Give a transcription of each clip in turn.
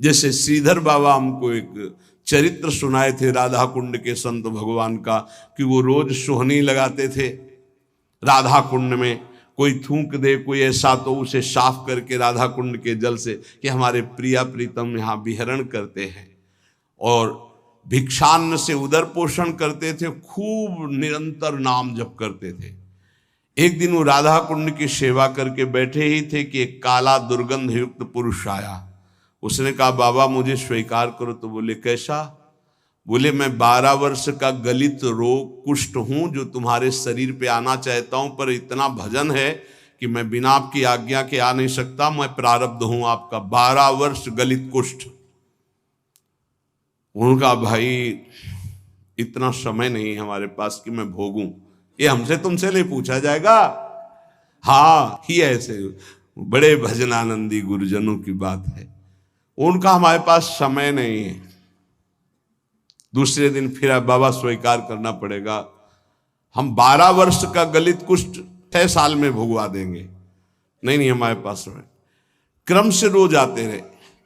जैसे श्रीधर बाबा हमको एक चरित्र सुनाए थे राधा कुंड के संत भगवान का, कि वो रोज सोहनी लगाते थे राधा कुंड में। कोई थूक दे कोई ऐसा तो उसे साफ करके राधा कुंड के जल से, कि हमारे प्रिया प्रीतम यहाँ विहरण करते हैं। और भिक्षान्न से उदर पोषण करते थे, खूब निरंतर नाम जप करते थे। एक दिन वो राधा कुंड की सेवा करके बैठे ही थे कि एक काला दुर्गंध युक्त पुरुष आया। उसने कहा बाबा मुझे स्वीकार करो। तो बोले कैसा? बोले मैं 12 वर्ष का गलित रोग कुष्ठ हूं, जो तुम्हारे शरीर पे आना चाहता हूं, पर इतना भजन है कि मैं बिना आपकी आज्ञा के आ नहीं सकता। मैं प्रारब्ध हूं आपका, 12 वर्ष गलित कुष्ठ। उनका भाई इतना समय नहीं हमारे पास कि मैं भोगूं, ये हमसे तुमसे नहीं पूछा जाएगा। हाँ, ही ऐसे बड़े भजनानंदी गुरुजनों की बात है, उनका हमारे पास समय नहीं है। दूसरे दिन फिर बाबा स्वीकार करना पड़ेगा, हम 12 वर्ष का गलित कुष्ठ 6 साल में भुगवा देंगे। नहीं हमारे पास समय। क्रम से रोज आते रहे।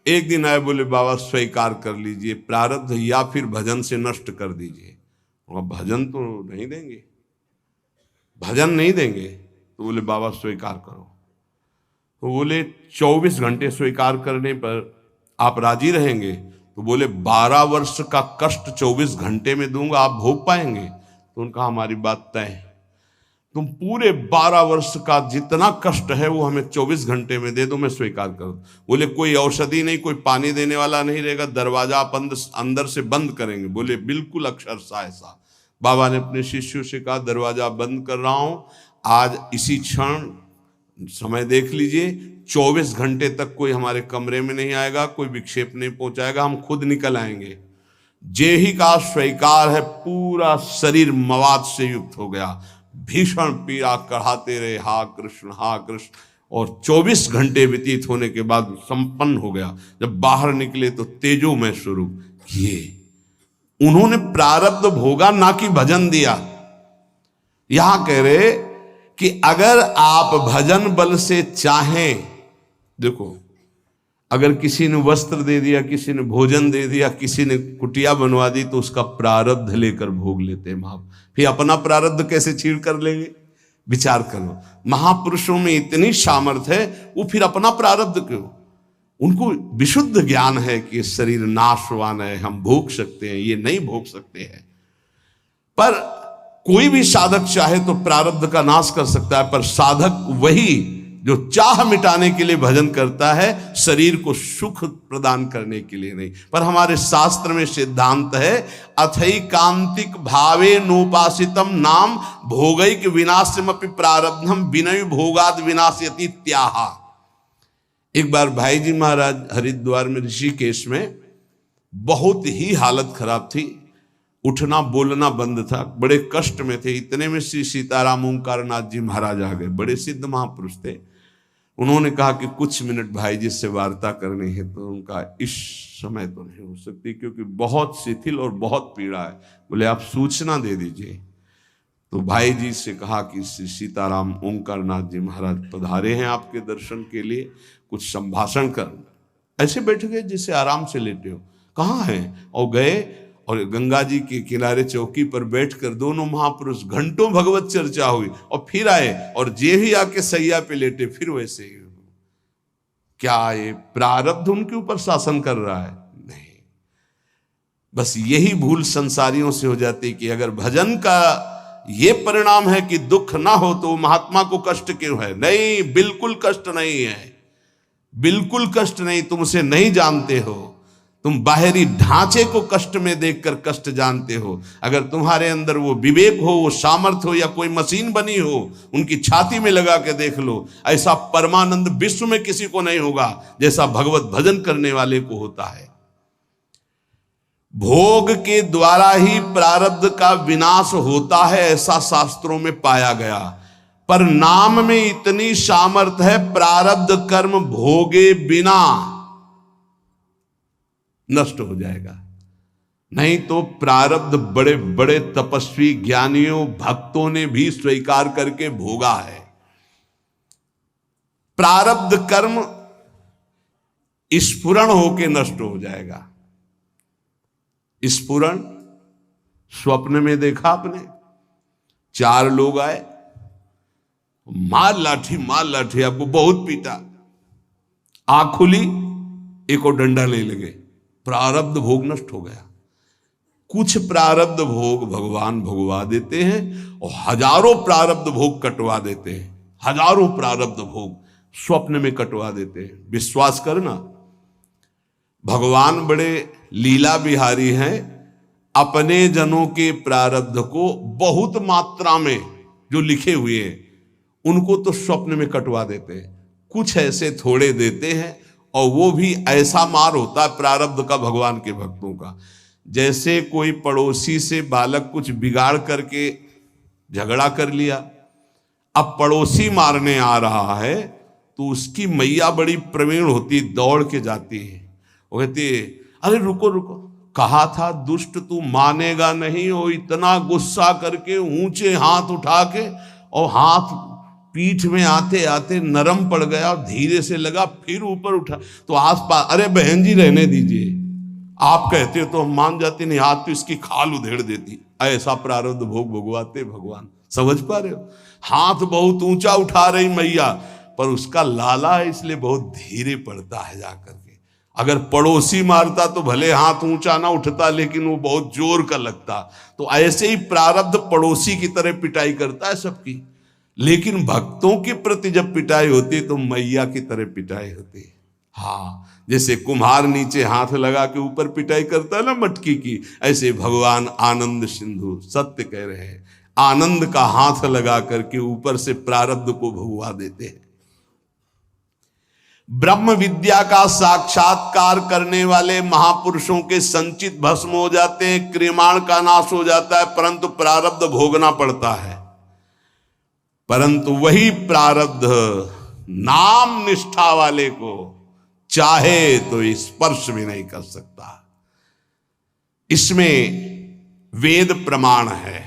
एक दिन आए, बोले बाबा स्वीकार कर लीजिए प्रारब्ध, या फिर भजन से नष्ट कर दीजिए। भजन तो नहीं देंगे, भजन नहीं देंगे। तो बोले बाबा स्वीकार करो। तो बोले 24 घंटे स्वीकार करने पर आप राजी रहेंगे? तो बोले 12 वर्ष का कष्ट 24 घंटे में दूंगा, आप भोग पाएंगे? तो उनका हमारी बात तय है, तुम पूरे 12 वर्ष का जितना कष्ट है वो हमें 24 घंटे में दे दो, मैं स्वीकार करूं। बोले कोई औषधि नहीं, कोई पानी देने वाला नहीं रहेगा, दरवाजा आप अंदर से बंद करेंगे? बोले बिल्कुल अक्षरशः ऐसा। बाबा ने अपने शिष्यों से कहा दरवाजा बंद कर रहा हूं, आज इसी क्षण समय देख लीजिए, 24 घंटे तक कोई हमारे कमरे में नहीं आएगा, कोई विक्षेप नहीं पहुंचाएगा, हम खुद निकल आएंगे। जे ही का स्वीकार है, पूरा शरीर मवाद से युक्त हो गया, भीषण पीड़ा कढ़ाते रहे, हा कृष्ण हा कृष्ण। और 24 घंटे व्यतीत होने के बाद संपन्न हो गया। जब बाहर निकले तो तेजोमय स्वरूप किए। उन्होंने प्रारब्ध भोगा, ना कि भजन दिया। यहां कह रहे कि अगर आप भजन बल से चाहें, देखो अगर किसी ने वस्त्र दे दिया, किसी ने भोजन दे दिया, किसी ने कुटिया बनवा दी, तो उसका प्रारब्ध लेकर भोग लेते हैं महापुरुष। फिर अपना प्रारब्ध कैसे छीड़ कर लेंगे? विचार करो, महापुरुषों में इतनी सामर्थ्य है, वो फिर अपना प्रारब्ध क्यों? उनको विशुद्ध ज्ञान है कि शरीर नाशवान है, हम भोग सकते हैं, ये नहीं भोग सकते हैं। पर कोई भी साधक चाहे तो प्रारब्ध का नाश कर सकता है, पर साधक वही जो चाह मिटाने के लिए भजन करता है, शरीर को सुख प्रदान करने के लिए नहीं। पर हमारे शास्त्र में सिद्धांत है, अथैकांतिक भावे नोपासितम नाम भोगैक विनाशमपि प्रारब्धम विनय भोगाद विनाशयति त्याहा। एक बार भाई जी महाराज हरिद्वार में ऋषिकेश में बहुत ही हालत खराब थी, उठना बोलना बंद था, बड़े कष्ट में थे। इतने में श्री सीताराम ओंकारनाथ जी महाराज आ गए, बड़े सिद्ध महापुरुष थे। उन्होंने कहा कि कुछ मिनट भाई जी से वार्ता करनी है। तो उनका इस समय तो नहीं हो सकती, क्योंकि बहुत शिथिल और बहुत पीड़ा है। बोले आप सूचना दे दीजिए। तो भाई जी से कहा कि श्री सीताराम ओंकारनाथ जी महाराज पधारे हैं आपके दर्शन के लिए, कुछ संभाषण कर। ऐसे बैठ गए जैसे आराम से लेटे हो। कहाँ हैं? और गए और गंगा जी के किनारे चौकी पर बैठकर दोनों महापुरुष घंटों भगवत चर्चा हुई। और फिर आए और जे ही आके सैया पे लेटे, फिर वैसे ही। क्या ये प्रारब्ध उनके ऊपर शासन कर रहा है? नहीं। बस यही भूल संसारियों से हो जाती कि अगर भजन का ये परिणाम है कि दुख ना हो तो महात्मा को कष्ट क्यों है? नहीं, बिल्कुल कष्ट नहीं है, बिल्कुल कष्ट नहीं। तुम उसे नहीं जानते हो, तुम बाहरी ढांचे को कष्ट में देखकर कष्ट जानते हो। अगर तुम्हारे अंदर वो विवेक हो, वो सामर्थ्य हो, या कोई मशीन बनी हो, उनकी छाती में लगा के देख लो, ऐसा परमानंद विश्व में किसी को नहीं होगा जैसा भगवत भजन करने वाले को होता है। भोग के द्वारा ही प्रारब्ध का विनाश होता है, ऐसा शास्त्रों में पाया गया। पर नाम में इतनी सामर्थ्य है, प्रारब्ध कर्म भोगे बिना नष्ट हो जाएगा। नहीं तो प्रारब्ध बड़े बड़े तपस्वी ज्ञानियों भक्तों ने भी स्वीकार करके भोगा है। प्रारब्ध कर्म स्फुरण होके नष्ट हो जाएगा। स्फुरण स्वप्न में देखा आपने, 4 लोग आए, मार लाठी आपको बहुत पीटा, आंख खुली, एक और डंडा ले लगे, प्रारब्ध भोग नष्ट हो गया। कुछ प्रारब्ध भोग भगवान भोगवा देते हैं और हजारों प्रारब्ध भोग कटवा देते हैं। हजारों प्रारब्ध भोग स्वप्न में कटवा देते हैं। विश्वास करना, भगवान बड़े लीला बिहारी हैं। अपने जनों के प्रारब्ध को बहुत मात्रा में जो लिखे हुए हैं उनको तो स्वप्न में कटवा देते हैं, कुछ ऐसे थोड़े देते हैं, और वो भी ऐसा मार होता है प्रारब्ध का भगवान के भक्तों का। जैसे कोई पड़ोसी से बालक कुछ बिगाड़ करके झगड़ा कर लिया, अब पड़ोसी मारने आ रहा है तो उसकी मैया बड़ी प्रवीण होती, दौड़ के जाती है, वो कहती है अरे रुको रुको, कहा था दुष्ट तू मानेगा नहीं। वो इतना गुस्सा करके ऊंचे हाथ उठा के, और हाथ पीठ में आते आते नरम पड़ गया, धीरे से लगा, फिर ऊपर उठा तो आसपास, अरे बहन जी रहने दीजिए, आप कहते हो तो हम मान जाते, नहीं हाथ तो इसकी खाल उधेड़ देती। ऐसा प्रारब्ध भोग भोगवाते भगवान, समझ पा रहे हो। हाथ बहुत ऊंचा उठा रही मैया, पर उसका लाला है इसलिए बहुत धीरे पड़ता है जाकर के। अगर पड़ोसी मारता तो भले हाथ ऊंचा ना उठता, लेकिन वो बहुत जोर का लगता। तो ऐसे ही प्रारब्ध पड़ोसी की तरह पिटाई करता है सबकी, लेकिन भक्तों के प्रति जब पिटाई होती है तो मैया की तरह पिटाई होती है। हाँ, जैसे कुम्हार नीचे हाथ लगा के ऊपर पिटाई करता है ना मटकी की, ऐसे भगवान आनंद सिंधु सत्य कह रहे हैं, आनंद का हाथ लगा करके ऊपर से प्रारब्ध को भगवा देते हैं। ब्रह्म विद्या का साक्षात्कार करने वाले महापुरुषों के संचित भस्म हो जाते हैं, क्रिमाण का नाश हो जाता है, परंतु प्रारब्ध भोगना पड़ता है। परंतु वही प्रारब्ध नाम निष्ठा वाले को चाहे तो स्पर्श भी नहीं कर सकता। इसमें वेद प्रमाण है,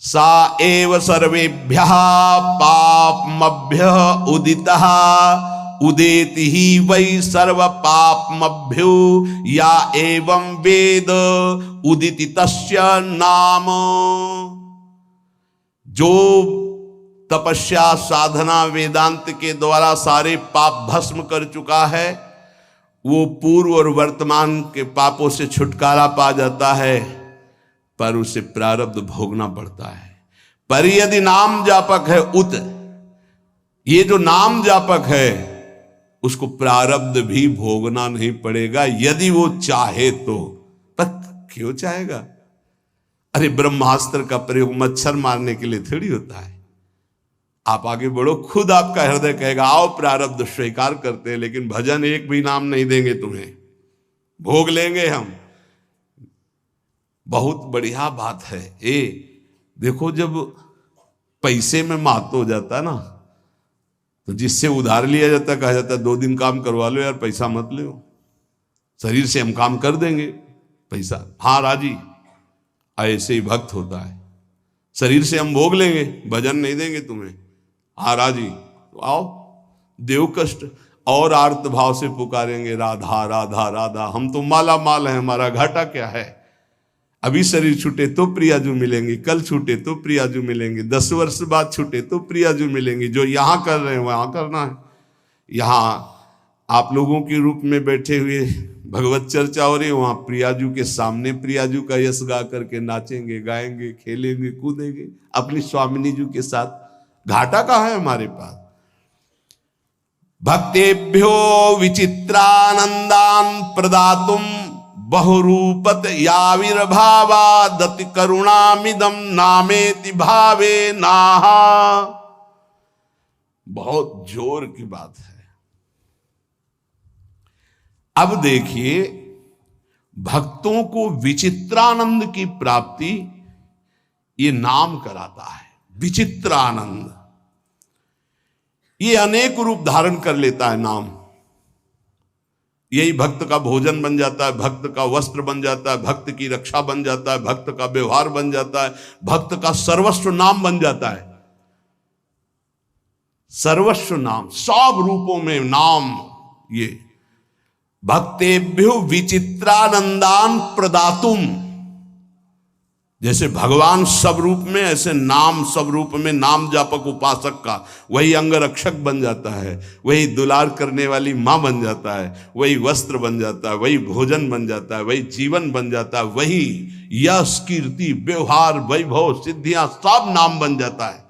सा एव सर्वेभ्यः पापमभ्यः उदितः उदेति ही वै सर्व पापमभ्यो या एवं वेद उदिति तस्य नाम। जो तपस्या साधना वेदांत के द्वारा सारे पाप भस्म कर चुका है, वो पूर्व और वर्तमान के पापों से छुटकारा पा जाता है, पर उसे प्रारब्ध भोगना पड़ता है। पर यदि नाम जापक है उत, ये जो नाम जापक है उसको प्रारब्ध भी भोगना नहीं पड़ेगा यदि वो चाहे तो। पर क्यों चाहेगा? अरे ब्रह्मास्त्र का प्रयोग मच्छर मारने के लिए थोड़ी होता है। आप आगे बढ़ो, खुद आपका हृदय कहेगा आओ प्रारब्ध स्वीकार करते हैं, लेकिन भजन एक भी नाम नहीं देंगे तुम्हें, भोग लेंगे हम। बहुत बढ़िया बात है। देखो, जब पैसे में महत्व हो जाता है ना, तो जिससे उधार लिया जाता है कहा जाता है 2 दिन काम करवा लो यार, पैसा मत लो, शरीर से हम काम कर देंगे, पैसा हाँ राजी। ऐसे ही भक्त होता है, शरीर से हम भोग लेंगे, भजन नहीं देंगे तुम्हें, हाँ राजी, तो आओ देव कष्ट। और आर्त भाव से पुकारेंगे राधा राधा राधा, हम तो माला माल है, हमारा घाटा क्या है। अभी शरीर छूटे तो प्रियाजू मिलेंगे, कल छूटे तो प्रियाजू मिलेंगे, 10 वर्ष बाद छूटे तो प्रियाजू मिलेंगे। जो यहाँ कर रहे हैं वहाँ करना है। यहाँ आप लोगों के रूप में बैठे हुए भगवत चर्चा हो रही है, वहाँ प्रियाजू के सामने प्रियाजू का यश गा करके नाचेंगे, गाएंगे, खेलेंगे, कूदेंगे अपनी स्वामिनी जी के साथ। घाटा कहाँ है हमारे पास। भक्तेभ्यो विचित्रानंदान प्रदातुम बहुरूपत याविर्भावा दति करुणामिदम नामेति भावे नाहा। बहुत जोर की बात है। अब देखिए, भक्तों को विचित्रानंद की प्राप्ति ये नाम कराता है। विचित्रानंद ये अनेक रूप धारण कर लेता है नाम। यही भक्त का भोजन बन जाता है, भक्त का वस्त्र बन जाता है, भक्त की रक्षा बन जाता है, भक्त का व्यवहार बन जाता है, भक्त का सर्वस्व नाम बन जाता है। सर्वस्व नाम, सब रूपों में नाम। ये भक्तेभ्यो विचित्रानंदान प्रदातुम। जैसे भगवान सब रूप में, ऐसे नाम सब रूप में। नाम जापक उपासक का वही अंगरक्षक बन जाता है, वही दुलार करने वाली माँ बन जाता है, वही वस्त्र बन जाता है, वही भोजन बन जाता है, वही जीवन बन जाता है, वही यश कीर्ति व्यवहार वैभव सिद्धियां सब नाम बन जाता है।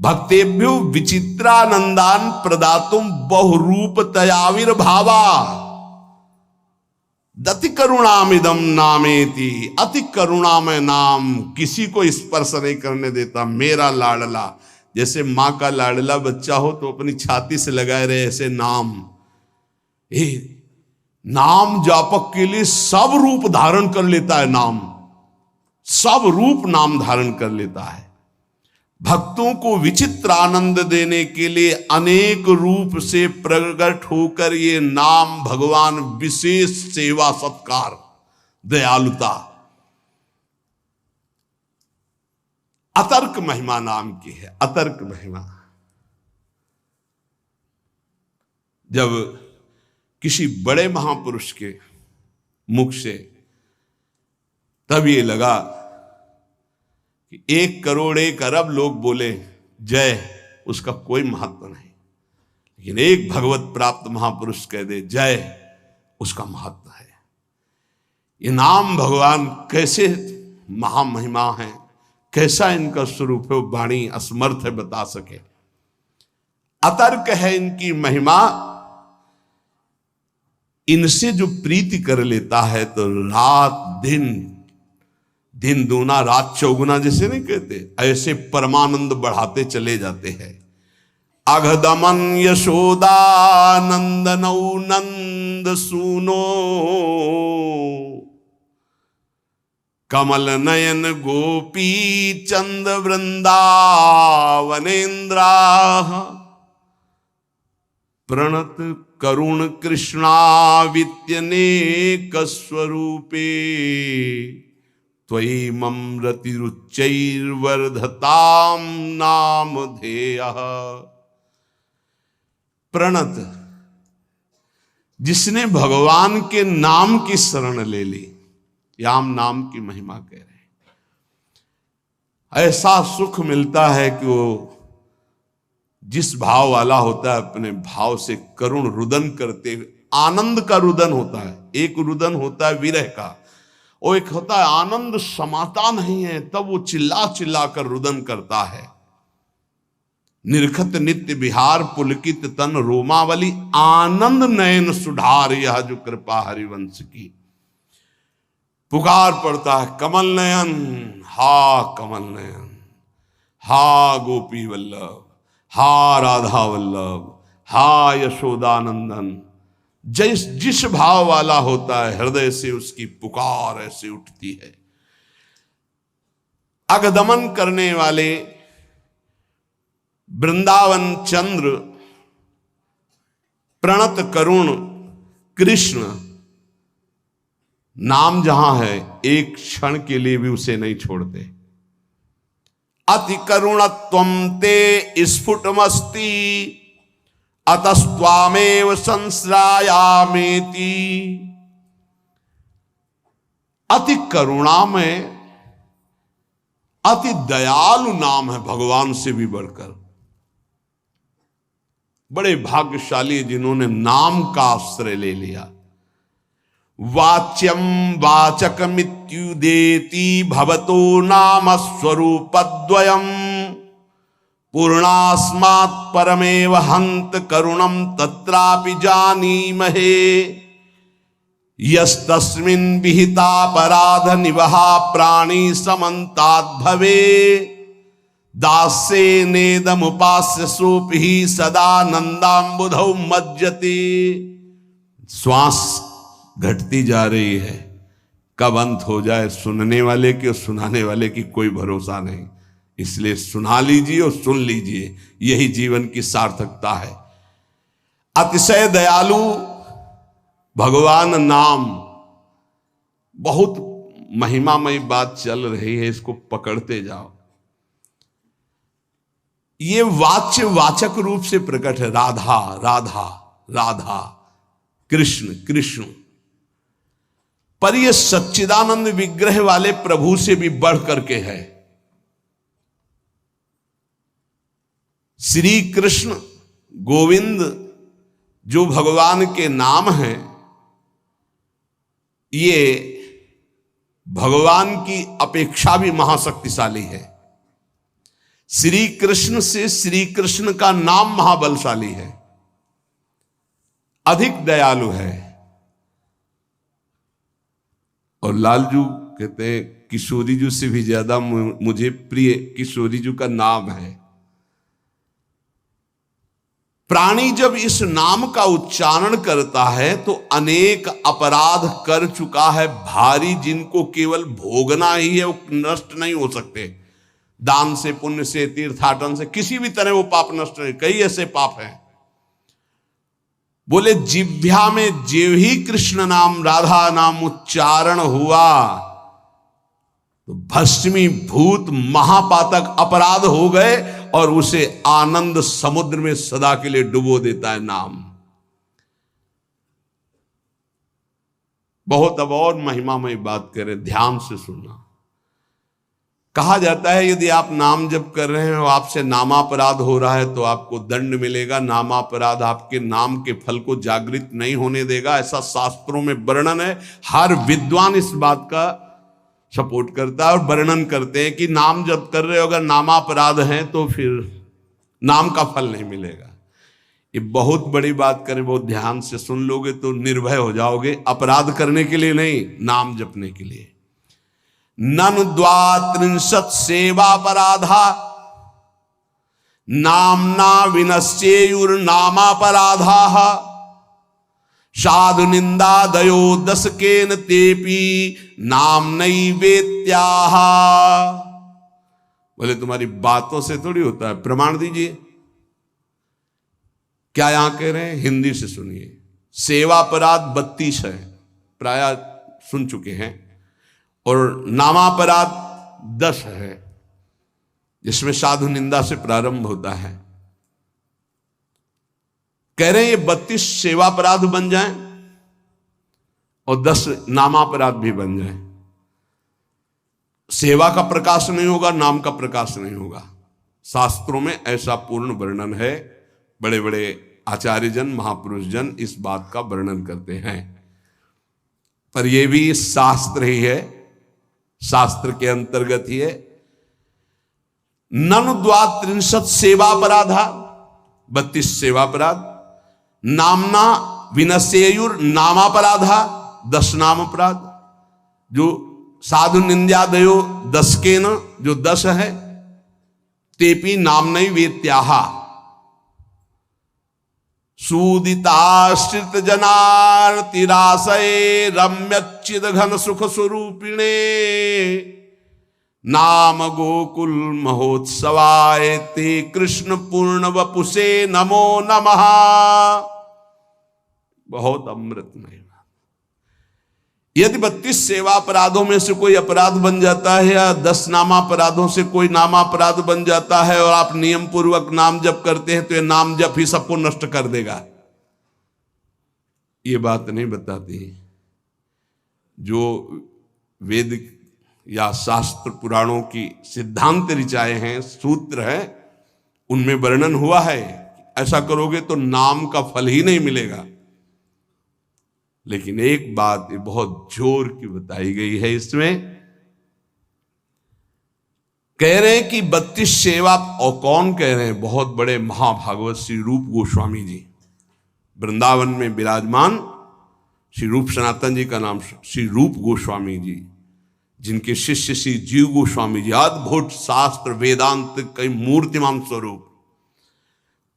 भक्तेभ्यो विचित्रानंदान प्रदातुम बहुरूप तयाविर्भावा दति करुणामिदम नामेति। अति करुणामय नाम, किसी को स्पर्श नहीं करने देता, मेरा लाडला। जैसे माँ का लाडला बच्चा हो तो अपनी छाती से लगाए रहे, ऐसे नाम। नाम जापक के लिए सब रूप धारण कर लेता है नाम, सब रूप नाम धारण कर लेता है। भक्तों को विचित्र आनंद देने के लिए अनेक रूप से प्रकट होकर ये नाम भगवान विशेष सेवा सत्कार दयालुता अतर्क महिमा नाम की है। अतर्क महिमा, जब किसी बड़े महापुरुष के मुख से तब ये लगा कि 1 करोड़ 1 अरब लोग बोले जय, उसका कोई महत्व नहीं, लेकिन एक भगवत प्राप्त महापुरुष कह दे जय, उसका महत्व है। ये नाम भगवान कैसे महामहिमा है, कैसा इनका स्वरूप है, वाणी असमर्थ है बता सके। अतर्क है इनकी महिमा। इनसे जो प्रीति कर लेता है तो रात दिन, दिन दूना रात चौगुना जैसे नहीं कहते, ऐसे परमानंद बढ़ाते चले जाते हैं। अघदमन यशोदानंदनौ नंद सूनो कमल नयन गोपी चंद वृंदावनेन्द्रा प्रणत करुण कृष्णावित्यनेक स्वरूपे त्वयि ममरतिरुच्चैर्वर्धताम नामधेयः। प्रणत, जिसने भगवान के नाम की शरण ले ली, याम नाम की महिमा कह रहे हैं। ऐसा सुख मिलता है कि वो जिस भाव वाला होता है अपने भाव से करुण रुदन करते, आनंद का रुदन होता है। एक रुदन होता है विरह का, और एक होता है आनंद समाता नहीं है तब वो चिल्ला चिल्ला कर रुदन करता है। निरखत नित्य विहार पुलकित तन रोमावली आनंद नयन सुधार, यह जो कृपा हरिवंश की। पुकार पड़ता है कमल नयन, हा कमल नयन, हा गोपी वल्लभ, हा राधा वल्लभ, हा यशोदानंदन। जिस भाव वाला होता है हृदय से उसकी पुकार ऐसे उठती है। अगदमन करने वाले वृंदावन चंद्र प्रणत करुण कृष्ण, नाम जहां है एक क्षण के लिए भी उसे नहीं छोड़ते। अति करुणत्वं ते स्फुटमस्ति अतस्त्वामेव संश्रायामेति। अति करुणा में अति दयालु नाम है भगवान से भी बढ़कर। बड़े भाग्यशाली जिन्होंने नाम का आश्रय ले लिया। वाच्यम वाचकमित्युदेति भवतो नाम स्वरूपद्वयम् पूर्णास्मात् परमेव हंत करुणम तत्रापि जानीमहे। यस्तस्मिन् विहितापराध निवहा प्राणी समन्ताद् भवे दास्ये नेदमुपास्य सोपि सदानंदाम्बुधौ मज्जति। श्वास घटती जा रही है, कब अंत हो जाए सुनने वाले की और सुनाने वाले की कोई भरोसा नहीं। इसलिए सुना लीजिए और सुन लीजिए, यही जीवन की सार्थकता है। अतिशय दयालु भगवान नाम, बहुत महिमामयी बात चल रही है, इसको पकड़ते जाओ। ये वाच्य वाचक रूप से प्रकट है। राधा राधा राधा, कृष्ण कृष्ण, पर यह सच्चिदानंद विग्रह वाले प्रभु से भी बढ़ करके है। श्री कृष्ण गोविंद जो भगवान के नाम हैं, ये भगवान की अपेक्षा भी महाशक्तिशाली है। श्री कृष्ण से श्री कृष्ण का नाम महाबलशाली है, अधिक दयालु है। और लालजू कहते हैं किशोरी जी से भी ज्यादा मुझे प्रिय किशोरी जी का नाम है। प्राणी जब इस नाम का उच्चारण करता है तो अनेक अपराध कर चुका है भारी, जिनको केवल भोगना ही है, वो नष्ट नहीं हो सकते। दान से, पुण्य से, तीर्थाटन से, किसी भी तरह वो पाप नष्ट नहीं। कई ऐसे पाप हैं। बोले जिह्वा में जेव ही कृष्ण नाम राधा नाम उच्चारण हुआ तो भस्मी भूत महापातक अपराध हो गए, और उसे आनंद समुद्र में सदा के लिए डुबो देता है नाम। बहुत अब और महिमामय बात करें, ध्यान से सुनना। कहा जाता है यदि आप नाम जप कर रहे हैं और आपसे नामापराध हो रहा है तो आपको दंड मिलेगा। नामापराध आपके नाम के फल को जागृत नहीं होने देगा, ऐसा शास्त्रों में वर्णन है। हर विद्वान इस बात का सपोर्ट करता है और वर्णन करते हैं कि नाम जप कर रहे हो, अगर नामापराध है तो फिर नाम का फल नहीं मिलेगा। ये बहुत बड़ी बात करें, बहुत ध्यान से सुन लोगे तो निर्भय हो जाओगे। अपराध करने के लिए नहीं, नाम जपने के लिए। ननु द्वात्रिंशत् सेवापराधा नामना विनश्येयुर्नामापराधाः साधु निंदा दयो दशकेन तेपि नाम नैवेत्याः। बोले तुम्हारी बातों से थोड़ी होता है, प्रमाण दीजिए। क्या यहां कह रहे हैं, हिंदी से सुनिए। सेवापराध 32 है, प्राय सुन चुके हैं, और नामापराध 10 है, जिसमें साधु निंदा से प्रारंभ होता है। कह रहे हैं ये 32 सेवापराध बन जाएं और 10 नामापराध भी बन जाएं। सेवा का प्रकाश नहीं होगा, नाम का प्रकाश नहीं होगा। शास्त्रों में ऐसा पूर्ण वर्णन है। बड़े बड़े आचार्यजन, महापुरुष जन इस बात का वर्णन करते हैं। पर यह भी शास्त्र ही है, शास्त्र के अंतर्गत ही है। ननु द्वात्रिंशत् सेवापराधा, 32 सेवापराध। नामना विनश्येयुर नामापराधा, 10 नामापराध। जो साधु निंद्यादयो 10 के न, जो 10 है। तेपि नाम नैवेत्याः सूदिताश्रित जनार्तिराशये रम्यच्चिद घन सुख स्वरूपिणे नाम गोकुल महोत्सवाय ते कृष्ण पूर्ण वपुषे नमो नमः। बहुत अमृतमय। यदि 32 सेवापराधों में से कोई अपराध बन जाता है या 10 नामापराधों से कोई नामापराध बन जाता है और आप नियम पूर्वक नाम जप करते हैं तो ये नाम जप ही सबको नष्ट कर देगा। ये बात नहीं बताती। जो वेद या शास्त्र पुराणों की सिद्धांत ऋचाएं हैं, सूत्र हैं, उनमें वर्णन हुआ है ऐसा करोगे तो नाम का फल ही नहीं मिलेगा। लेकिन एक बात ये बहुत जोर की बताई गई है इसमें, कह रहे हैं कि 32 सेवा, और कौन कह रहे हैं, बहुत बड़े महाभागवत श्री रूप गोस्वामी जी, वृंदावन में विराजमान श्री रूप सनातन जी का नाम श्री रूप गोस्वामी जी, जिनके शिष्य श्री जीव गोस्वामी जी, अद्भुत शास्त्र वेदांत कई मूर्तिमान स्वरूप,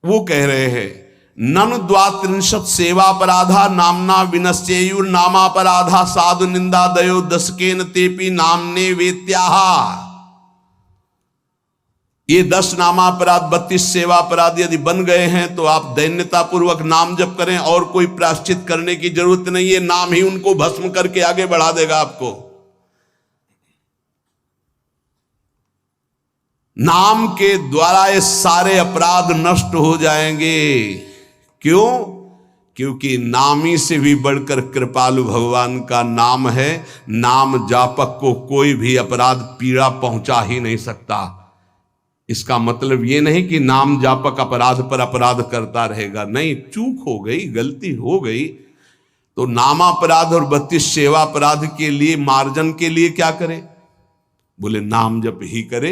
वो कह रहे हैं ननु द्वात्रिंशत् सेवापराधा नामना विनश्येयुर नामापराधा साधु निंदा दयो दशकेन तेपि नामने वेत्याः। ये 10 नामापराध 32 सेवापराध यदि बन गए हैं तो आप दैन्यता पूर्वक नाम जप करें और कोई प्रायश्चित करने की जरूरत नहीं है। नाम ही उनको भस्म करके आगे बढ़ा देगा आपको। नाम के द्वारा ये सारे अपराध नष्ट हो जाएंगे। क्यों? क्योंकि नामी से भी बढ़कर कृपालु भगवान का नाम है। नाम जापक को कोई भी अपराध पीड़ा पहुंचा ही नहीं सकता। इसका मतलब ये नहीं कि नाम जापक अपराध पर अपराध करता रहेगा, नहीं, चूक हो गई, गलती हो गई तो नामापराध और 32 सेवा अपराध के लिए मार्जन के लिए क्या करे? बोले नाम जप ही करे।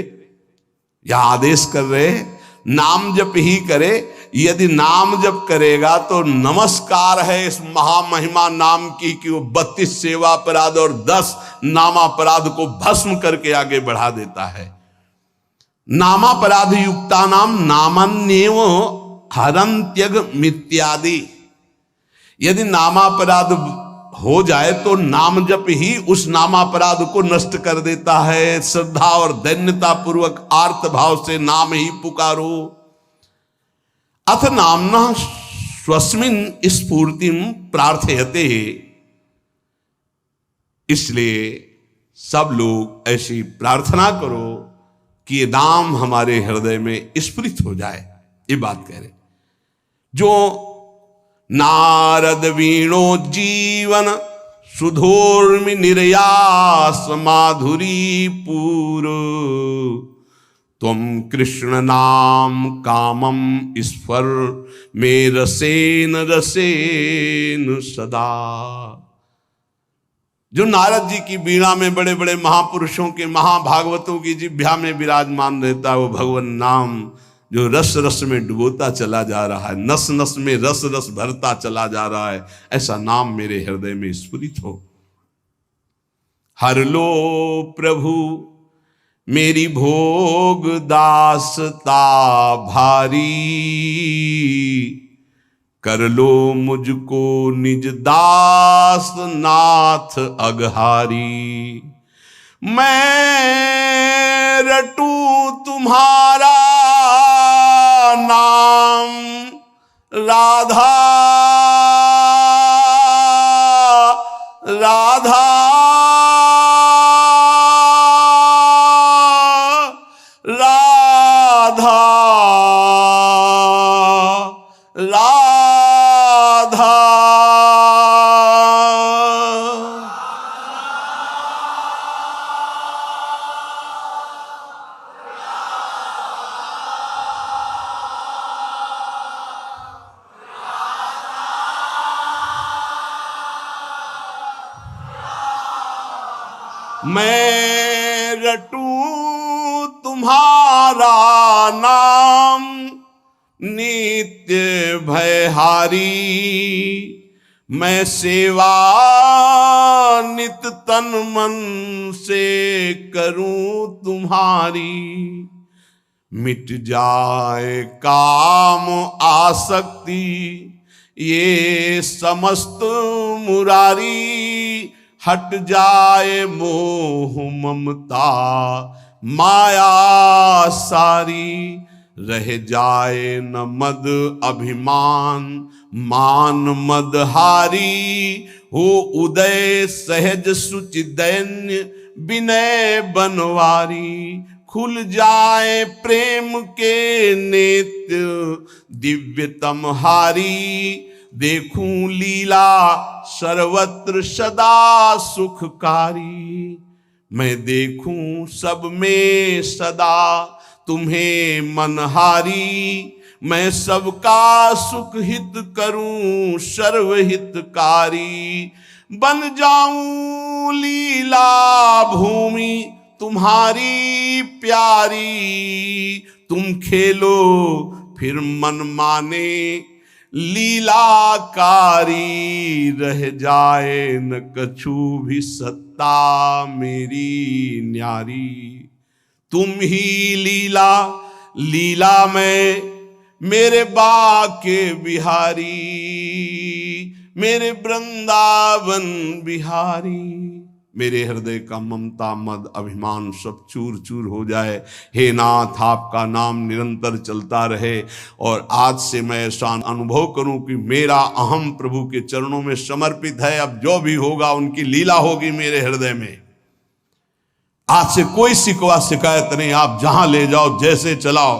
या आदेश कर रहे हैं नाम जप ही करे। यदि नाम जप करेगा तो नमस्कार है इस महामहिमा नाम की कि वो 32 सेवा अपराध और 10 नामापराध को भस्म करके आगे बढ़ा देता है। नामापराध युक्ता नाम नामन्येव हरन्त्यग मित्यादि। यदि नामापराध हो जाए तो नाम जप ही उस नामापराध को नष्ट कर देता है। श्रद्धा और दैन्यता पूर्वक आर्त भाव से नाम ही पुकारो। अथ नामना स्वस्मिन स्फूर्तिम प्रार्थयते। इसलिए सब लोग ऐसी प्रार्थना करो कि ये नाम हमारे हृदय में स्फुरित हो जाए। ये बात कह रहे जो नारद वीणो जीवन सुधोर्मि निर्यास माधुरी पूर त्वं कृष्ण नाम कामम स्फर में रसेन रसेन सदा। जो नारद जी की बीणा में बड़े बड़े महापुरुषों के महाभागवतों की जिह्वा में विराजमान रहता है वो भगवान नाम, जो रस रस में डुबोता चला जा रहा है, नस नस में रस रस भरता चला जा रहा है, ऐसा नाम मेरे हृदय में स्फुरित हो। हर लो प्रभु मेरी भोग दासता भारी, कर लो मुझको निज दास नाथ अघहारी। मैं रटू तुम्हारा नाम राधा राधा राधा राधा। मैं रटू तुम्हारा नाम नित्य भयहारी। मैं सेवा नित तन मन से करूं तुम्हारी। मिट जाए काम आसक्ति ये समस्त मुरारी। हट जाए मोह ममता माया सारी। रह जाए न मद अभिमान मान मदहारी। हो उदय सहज सुचि दैन्य विनय बनवारी। खुल जाए प्रेम के नेत्र दिव्यतम हारी। देखूं लीला सर्वत्र सदा सुखकारी। मैं देखूं सब में सदा तुम्हें मनहारी। मैं सबका सुख हित करूं सर्वहितकारी। बन जाऊं लीला भूमि तुम्हारी प्यारी। तुम खेलो फिर मन माने लीलाकारी। रह जाए न कछु भी सत्ता मेरी न्यारी। तुम ही लीला लीला में मेरे बाके बिहारी। मेरे वृंदावन बिहारी। मेरे हृदय का ममता मद अभिमान सब चूर चूर हो जाए। हे नाथ आपका नाम निरंतर चलता रहे। और आज से मैं ऐसा अनुभव करूं कि मेरा अहम प्रभु के चरणों में समर्पित है। अब जो भी होगा उनकी लीला होगी मेरे हृदय में। आज से कोई शिकवा शिकायत नहीं। आप जहां ले जाओ जैसे चलाओ,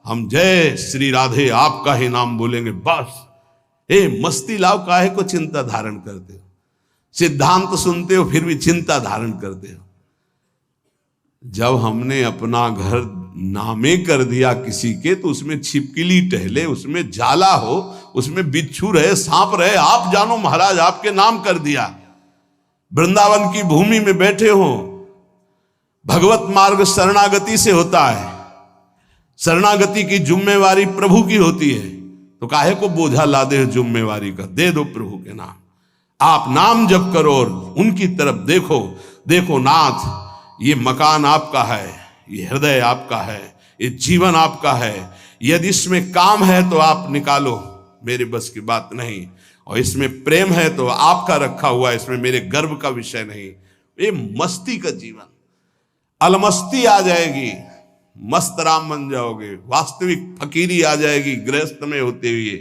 हम जय श्री राधे आपका ही नाम बोलेंगे बस। मस्ती लाओ, काहे को चिंता धारण करते हो? सिद्धांत सुनते हो फिर भी चिंता धारण करते हो। जब हमने अपना घर नामे कर दिया किसी के, तो उसमें छिपकली टहले, उसमें जाला हो, उसमें बिच्छू रहे, सांप रहे, आप जानो महाराज, आपके नाम कर दिया। वृंदावन की भूमि में बैठे हो, भगवत मार्ग शरणागति से होता है, शरणागति की जिम्मेवारी प्रभु की होती है, तो काहे को बोझा ला दे जिम्मेवारी का? दे दो प्रभु के नाम, आप नाम जप करो और उनकी तरफ देखो। देखो नाथ, ये मकान आपका है, ये हृदय आपका है, ये जीवन आपका है, यदि इसमें काम है तो आप निकालो, मेरे बस की बात नहीं, और इसमें प्रेम है तो आपका रखा हुआ है, इसमें मेरे गर्व का विषय नहीं। ये मस्ती का जीवन, अलमस्ती आ जाएगी, मस्त राम बन जाओगे, वास्तविक फकीरी आ जाएगी गृहस्थ में होते हुए।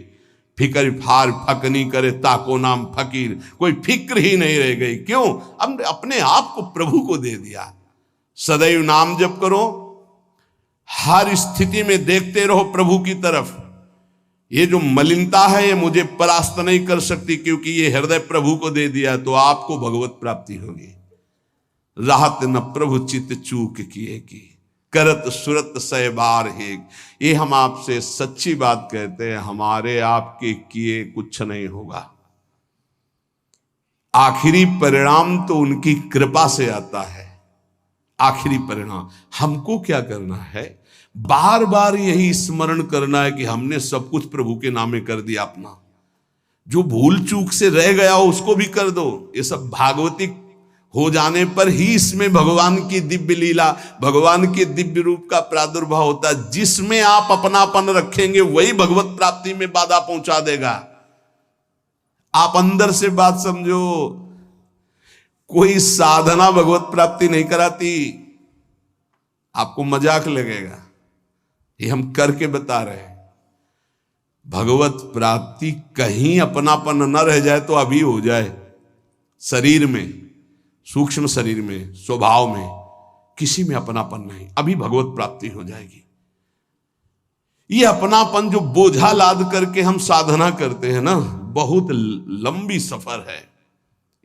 फिक्र फार फक नहीं करे ताको नाम फकीर, कोई फिक्र ही नहीं रह गई। क्यों? हमने अपने आप को प्रभु को दे दिया। सदैव नाम जप करो, हर स्थिति में देखते रहो प्रभु की तरफ। ये जो मलिनता है ये मुझे परास्त नहीं कर सकती, क्योंकि ये हृदय प्रभु को दे दिया, तो आपको भगवत प्राप्ति होगी। राहत न प्रभु चित चूक किए की, करत सुरत सय बार हेक। ये हम आपसे सच्ची बात कहते हैं, हमारे आपके किए कुछ नहीं होगा। आखिरी परिणाम तो उनकी कृपा से आता है। आखिरी परिणाम हमको क्या करना है? बार बार यही स्मरण करना है कि हमने सब कुछ प्रभु के नामे कर दिया अपना। जो भूल चूक से रह गया हो उसको भी कर दो। ये सब भागवतिक हो जाने पर ही इसमें भगवान की दिव्य लीला, भगवान के दिव्य रूप का प्रादुर्भाव होता है। जिसमें आप अपनापन रखेंगे वही भगवत प्राप्ति में बाधा पहुंचा देगा। आप अंदर से बात समझो, कोई साधना भगवत प्राप्ति नहीं कराती। आपको मजाक लगेगा, ये हम करके बता रहे हैं। भगवत प्राप्ति कहीं अपनापन न रह जाए तो अभी हो जाए। शरीर में, सूक्ष्म शरीर में, स्वभाव में, किसी में अपनापन नहीं, अभी भगवत प्राप्ति हो जाएगी। ये अपनापन जो बोझा लाद करके हम साधना करते हैं ना, बहुत लंबी सफर है।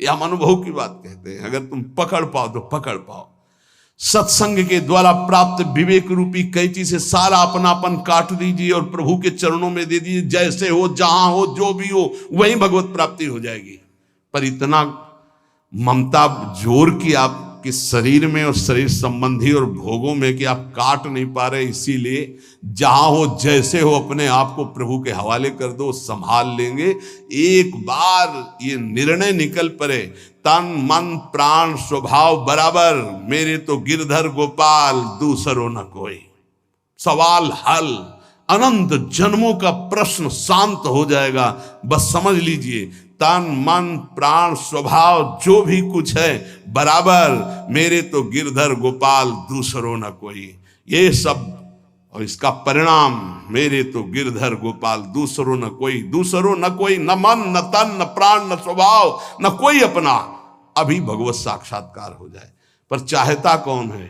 ये हम अनुभव की बात कहते हैं। अगर तुम पकड़ पाओ तो पकड़ पाओ। सत्संग के द्वारा प्राप्त विवेक रूपी कैंची से सारा अपनापन काट दीजिए और प्रभु के चरणों में दे दीजिए। जैसे हो, जहां हो, जो भी हो, वही भगवत प्राप्ति हो जाएगी। पर इतना ममता जोर की आपके शरीर में और शरीर संबंधी और भोगों में कि आप काट नहीं पा रहे। इसीलिए जहां हो, जैसे हो, अपने आप को प्रभु के हवाले कर दो, संभाल लेंगे। एक बार ये निर्णय निकल पड़े, तन मन प्राण स्वभाव बराबर, मेरे तो गिरधर गोपाल दूसरो न कोई। सवाल हल, अनंत जन्मों का प्रश्न शांत हो जाएगा। बस समझ लीजिए, तन मन प्राण स्वभाव जो भी कुछ है बराबर, मेरे तो गिरधर गोपाल दूसरो न कोई। ये सब और इसका परिणाम, मेरे तो गिरधर गोपाल दूसरो न कोई। दूसरो न कोई, न मन न तन न प्राण न स्वभाव न कोई अपना। अभी भगवत साक्षात्कार हो जाए। पर चाहता कौन है?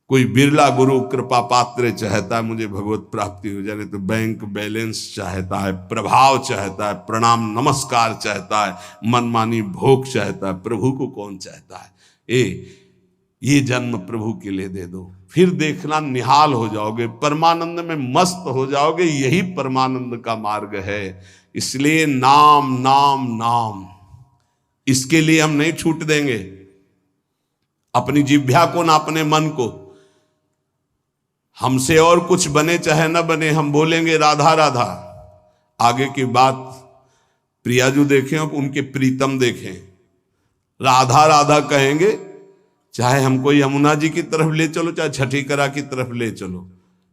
कोई बिरला गुरु कृपा पात्र चाहता है मुझे भगवत प्राप्ति हो जाए, तो बैंक बैलेंस चाहता है, प्रभाव चाहता है, प्रणाम नमस्कार चाहता है, मनमानी भोग चाहता है। प्रभु को कौन चाहता है? ये जन्म प्रभु के लिए दे दो, फिर देखना निहाल हो जाओगे, परमानंद में मस्त हो जाओगे। यही परमानंद का मार्ग है। इसलिए नाम नाम नाम, इसके लिए हम नहीं छूट देंगे अपनी जिह्वा को ना अपने मन को। हमसे और कुछ बने चाहे न बने, हम बोलेंगे राधा राधा। आगे की बात प्रियाजू देखें और उनके प्रीतम देखें, राधा राधा कहेंगे। चाहे हमको यमुना जी की तरफ ले चलो, चाहे छठीकरा की तरफ ले चलो,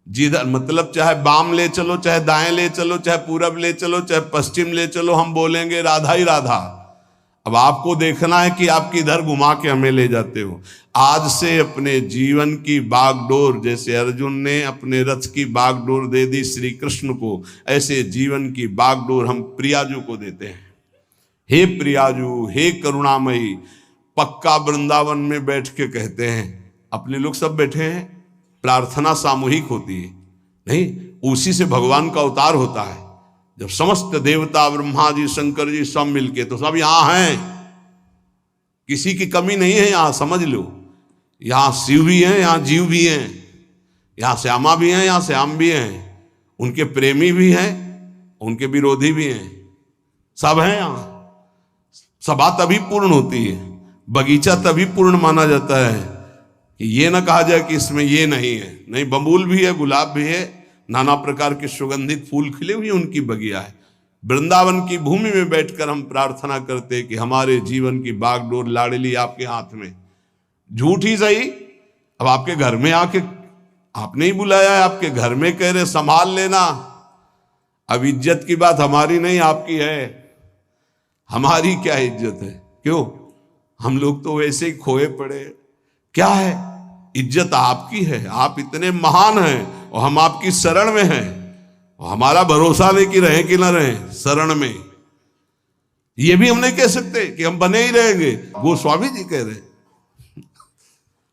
जिधर मतलब चाहे बाम ले चलो, चाहे दाएं ले चलो, चाहे पूरब ले चलो, चाहे पश्चिम ले चलो, हम बोलेंगे राधा ही राधा। अब आपको देखना है कि आप किधर घुमा के हमें ले जाते हो। आज से अपने जीवन की बागडोर, जैसे अर्जुन ने अपने रथ की बागडोर दे दी श्री कृष्ण को, ऐसे जीवन की बागडोर हम प्रियाजू को देते हैं। हे प्रियाजू, हे करुणामयी। पक्का वृंदावन में बैठ के कहते हैं, अपने लोग सब बैठे हैं, प्रार्थना सामूहिक होती है नहीं, उसी से भगवान का अवतार होता है। जब समस्त देवता ब्रह्मा जी शंकर जी सब मिलके, तो सब यहां हैं, किसी की कमी नहीं है यहां, समझ लो। यहां शिव भी हैं, यहां जीव भी हैं, यहां श्यामा भी हैं, यहां श्याम भी हैं, उनके प्रेमी भी हैं, उनके विरोधी भी हैं, सब हैं यहां। सभा तभी पूर्ण होती है, बगीचा तभी पूर्ण माना जाता है कि ये ना कहा जाए कि इसमें ये नहीं है। नहीं, बबूल भी है, गुलाब भी है, नाना प्रकार के सुगंधित फूल खिले हुए उनकी बगिया है। वृंदावन की भूमि में बैठकर हम प्रार्थना करते कि हमारे जीवन की बागडोर लाडली आपके हाथ में। झूठ ही सही, अब आपके घर में आके आपने ही बुलाया है, आपके घर में कह रहे संभाल लेना। अब इज्जत की बात हमारी नहीं आपकी है, हमारी क्या इज्जत है? क्यों, हम लोग तो वैसे ही खोए पड़े। क्या है, इज्जत आपकी है, आप इतने महान हैं और हम आपकी शरण में हैं, और हमारा भरोसा नहीं कि रहे कि ना रहे शरण में। ये भी हम नहीं कह सकते कि हम बने ही रहेंगे। गोस्वामी जी कह रहे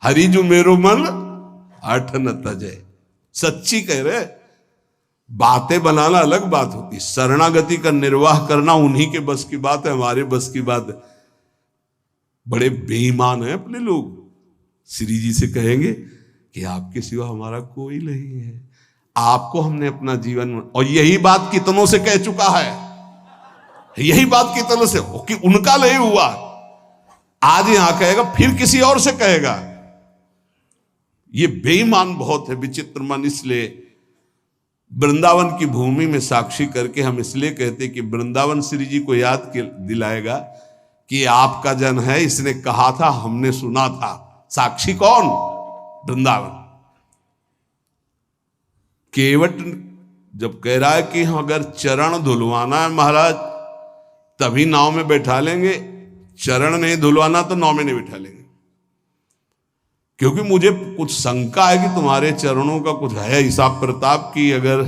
हरिजु मेरो मन अठ न तजय, सच्ची कह रहे। बातें बनाना अलग बात होती, शरणागति का निर्वाह करना उन्हीं के बस की बात है, हमारे बस की बात है। बड़े बेईमान हैं अपने लोग। श्री जी से कहेंगे कि आपके सिवा हमारा कोई नहीं है, आपको हमने अपना जीवन, और यही बात कितनों से कह चुका है, यही बात कितनों से, कि उनका नहीं हुआ, आज यहां कहेगा, फिर किसी और से कहेगा। ये बेईमान बहुत है, विचित्र मन। इसलिए वृंदावन की भूमि में साक्षी करके हम इसलिए कहते कि वृंदावन श्री जी को याद दिलाएगा कि आपका जन है, इसने कहा था, हमने सुना था। साक्षी कौन? वृंदावन। केवट जब कह रहा है कि अगर चरण धुलवाना है महाराज तभी नाव में बैठा लेंगे, चरण नहीं धुलवाना तो नाव में नहीं बैठा लेंगे, क्योंकि मुझे कुछ शंका है कि तुम्हारे चरणों का कुछ है हिसाब प्रताप की, अगर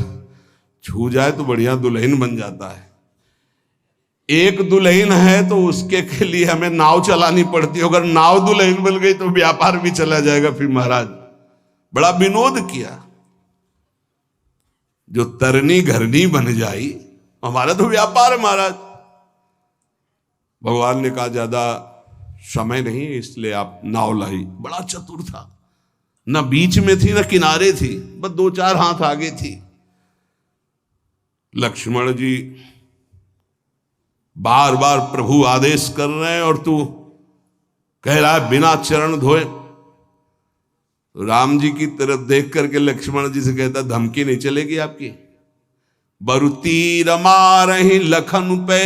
छू जाए तो बढ़िया दुल्हन बन जाता है। एक दुल्हन है तो उसके के लिए हमें नाव चलानी पड़ती है, अगर नाव दुल्हन बन गई तो व्यापार भी चला जाएगा। फिर महाराज बड़ा विनोद किया, जो तरनी घरनी बन जाई, हमारा तो व्यापार है महाराज। भगवान ने कहा ज्यादा समय नहीं, इसलिए आप नाव लाई। बड़ा चतुर था, न बीच में थी न किनारे थी, बस 2-4 हाथ आगे थी। लक्ष्मण जी बार बार प्रभु आदेश कर रहे हैं और तू कह रहा है बिना चरण धोए। राम जी की तरफ देख करके लक्ष्मण जी से कहता, धमकी नहीं चलेगी आपकी। बरुती रमा रही लखन पे,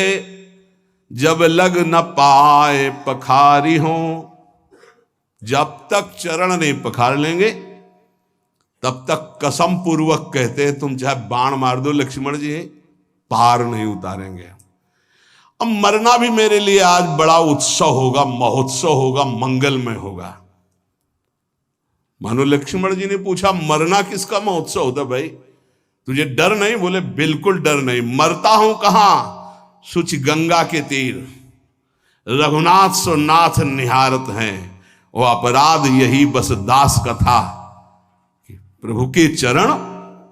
जब लग न पाए पखारी हो। जब तक चरण नहीं पखार लेंगे तब तक कसम पूर्वक कहते हैं, तुम चाहे बाण मार दो लक्ष्मण जी, पार नहीं उतारेंगे। अब मरना भी मेरे लिए आज बड़ा उत्सव होगा, महोत्सव होगा, मंगलमय होगा। मानो लक्ष्मण जी ने पूछा, मरना किसका महोत्सव होता भाई? तुझे डर नहीं? बोले बिल्कुल डर नहीं। मरता हूं कहां? सुच गंगा के तीर, रघुनाथ सो नाथ निहारत हैं, वो अपराध यही बस दास का था, प्रभु के चरण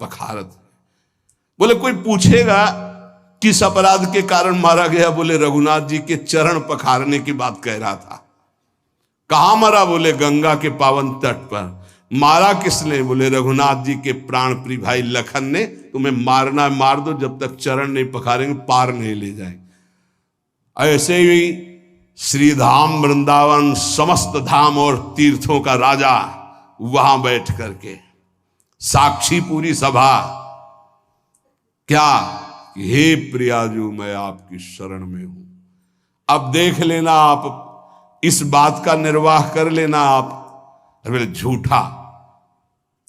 पखारत। बोले कोई पूछेगा किस अपराध के कारण मारा गया? बोले रघुनाथ जी के चरण पखारने की बात कह रहा था। कहां मरा? बोले गंगा के पावन तट पर। मारा किसने? बोले रघुनाथ जी के प्राण प्रिय भाई लखन ने। तुम्हें मारना मार दो, जब तक चरण नहीं पखारेंगे पार नहीं ले जाएंगे। ऐसे ही श्री धाम वृंदावन समस्त धाम और तीर्थों का राजा वहां बैठ करके साक्षी पूरी सभा, क्या हे प्रियाजू मैं आपकी शरण में हूं। अब देख लेना, आप इस बात का निर्वाह कर लेना। आप अरे झूठा,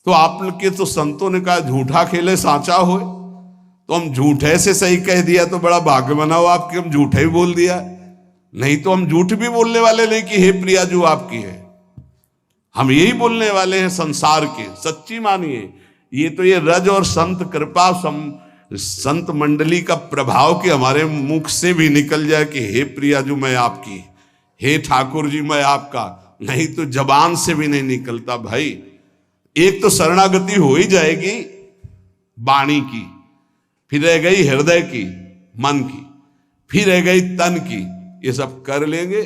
तो आप के तो संतों ने कहा झूठा खेले सांचा हो, तो हम झूठे से सही कह दिया तो बड़ा भाग्य बनाओ आपके, हम झूठे ही बोल दिया। नहीं तो हम झूठ भी बोलने वाले नहीं कि हे प्रियाजू आपकी है, हम यही बोलने वाले हैं संसार के। सच्ची मानिए, ये तो ये रज और संत कृपा संत मंडली का प्रभाव कि हमारे मुख से भी निकल जाए कि हे प्रियाजू मैं आपकी, हे ठाकुर जी मैं आपका। नहीं तो जबान से भी नहीं निकलता भाई। एक तो शरणागति हो ही जाएगी वाणी की, फिर रह गई हृदय की, मन की, फिर रह गई तन की। ये सब कर लेंगे,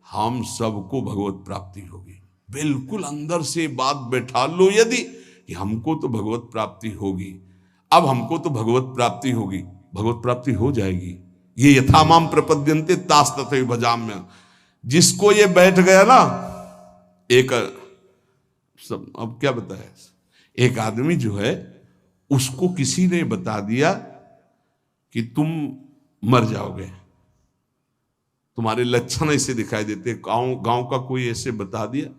हम सबको भगवत प्राप्ति होगी। बिल्कुल अंदर से बात बैठा लो यदि कि हमको तो भगवत प्राप्ति होगी, अब हमको तो भगवत प्राप्ति होगी, भगवत प्राप्ति हो जाएगी। ये यथामाम प्रपद्यन्ते तास तथैव भजाम्य। जिसको ये बैठ गया ना, एक सब अब क्या बताया, एक आदमी जो है उसको किसी ने बता दिया कि तुम मर जाओगे, तुम्हारे लक्षण ऐसे दिखाई देते, गांव का कोई ऐसे बता दिया।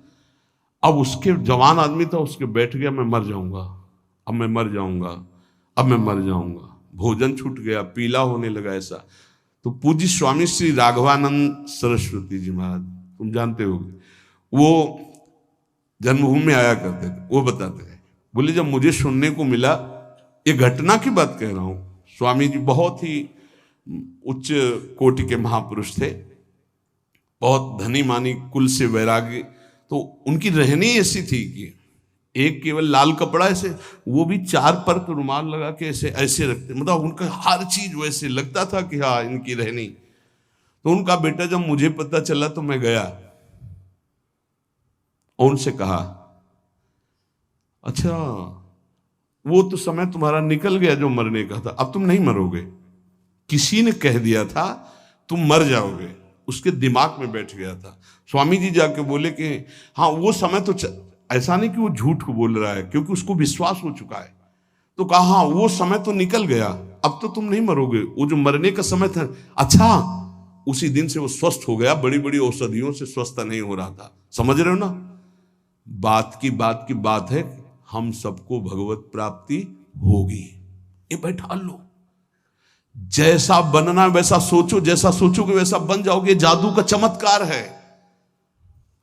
अब उसके जवान आदमी था, उसके बैठ गया मैं मर जाऊंगा, अब मैं मर जाऊंगा, अब मैं मर जाऊंगा। भोजन छूट गया, पीला होने लगा ऐसा। तो पूज्य स्वामी श्री राघवानंद सरस्वती जी महाराज, तुम जानते होगे, वो जन्मभूमि में आया करते थे। वो बताते थे, बोले जब मुझे सुनने को मिला, ये घटना की बात कह रहा हूं, स्वामी जी बहुत ही उच्च कोटि के महापुरुष थे, बहुत धनी मानी कुल से वैरागी। तो उनकी रहनी ऐसी थी कि एक केवल लाल कपड़ा ऐसे, वो भी 4 परत रुमाल लगा के ऐसे ऐसे रखते, मतलब उनका हर चीज वैसे लगता था कि हाँ इनकी रहनी। तो उनका बेटा जब मुझे पता चला तो मैं गया और उनसे कहा, अच्छा वो तो समय तुम्हारा निकल गया जो मरने का था, अब तुम नहीं मरोगे। किसी ने कह दिया था तुम मर जाओगे, उसके दिमाग में बैठ गया था। स्वामी जी जाके बोले कि हाँ वो समय तो ऐसा नहीं कि वो झूठ को बोल रहा है, क्योंकि उसको विश्वास हो चुका है। तो कहा हाँ वो समय तो निकल गया, अब तो तुम नहीं मरोगे, वो जो मरने का समय था। अच्छा, उसी दिन से वो स्वस्थ हो गया, बड़ी बड़ी औषधियों से स्वस्थ नहीं हो रहा था। समझ रहे हो ना, बात की बात है, हम सबको भगवत प्राप्ति होगी। ये बैठा लो, जैसा बनना वैसा सोचो, जैसा सोचोगे वैसा बन जाओगे। जादू का चमत्कार है।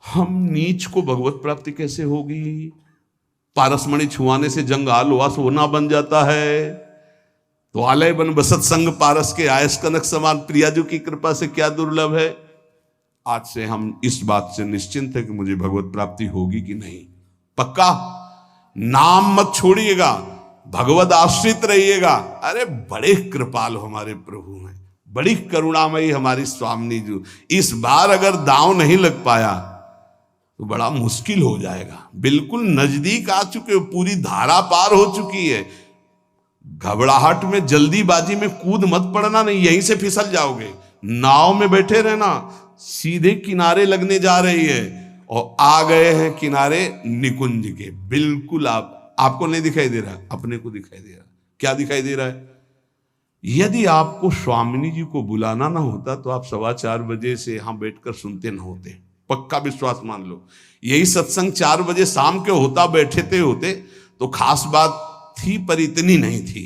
हम नीच को भगवत प्राप्ति कैसे होगी? पारसमणि छुआने से जंग आलवा सोना बन जाता है। तो आलय बन बसत संग पारस के आयस कनक समान, प्रियाजू की कृपा से क्या दुर्लभ है। आज से हम इस बात से निश्चिंत है कि मुझे भगवत प्राप्ति होगी कि नहीं। पक्का नाम मत छोड़िएगा, भगवत आश्रित रहिएगा। अरे बड़े कृपाल हमारे प्रभु हैं, बड़ी करुणामयी हमारी स्वामिनी जी। इस बार अगर दांव नहीं लग पाया तो बड़ा मुश्किल हो जाएगा। बिल्कुल नजदीक आ चुके हो, पूरी धारा पार हो चुकी है। घबराहट में जल्दीबाजी में कूद मत पड़ना, नहीं यहीं से फिसल जाओगे। नाव में बैठे रहना, सीधे किनारे लगने जा रही है और आ गए हैं किनारे निकुंज के। बिल्कुल आपको नहीं दिखाई दे रहा, अपने को दिखाई दे रहा। क्या दिखाई दे रहा है? यदि आपको स्वामिनी जी को बुलाना ना होता तो आप 4:15 बजे से यहां बैठकर सुनते ना होते। पक्का विश्वास मान लो, यही सत्संग 4 बजे शाम के होता, बैठे होते तो खास बात थी, पर इतनी नहीं थी।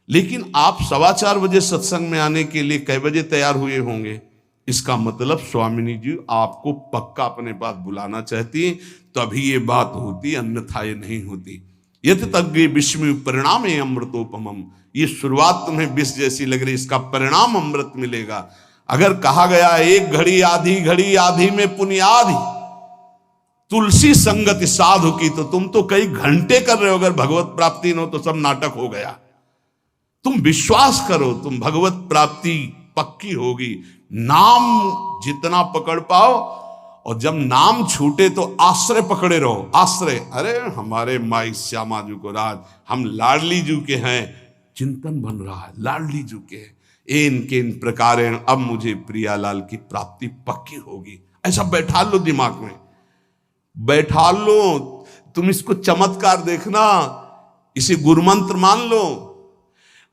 लेकिन आप 4:15 बजे सत्संग में आने के लिए कै बजे तैयार हुए होंगे? इसका मतलब स्वामिनी जी आपको पक्का अपने पास बुलाना चाहती, तभी ये बात होती, अन्यथा ये नहीं होती। यत तज्ञ विस्मय परिणाम अमृतोपमम। ये शुरुआत तुम्हें विष जैसी लग रही, इसका परिणाम अमृत मिलेगा। अगर कहा गया एक घड़ी आधी में पुण्याधि तुलसी संगति साधु की, तो तुम तो कई घंटे कर रहे हो। अगर भगवत प्राप्ति न हो तो सब नाटक हो गया। तुम विश्वास करो, तुम भगवत प्राप्ति पक्की होगी। नाम जितना पकड़ पाओ, और जब नाम छूटे तो आश्रय पकड़े रहो। आश्रय, अरे हमारे माई श्यामा जी को राज, हम लाडली जी के हैं, चिंतन बन रहा है लाडली जी के। इनके इन प्रकार अब मुझे प्रियालाल की प्राप्ति पक्की होगी। ऐसा बैठा लो दिमाग में, बैठा लो। तुम इसको चमत्कार देखना, इसे गुरुमंत्र मान लो।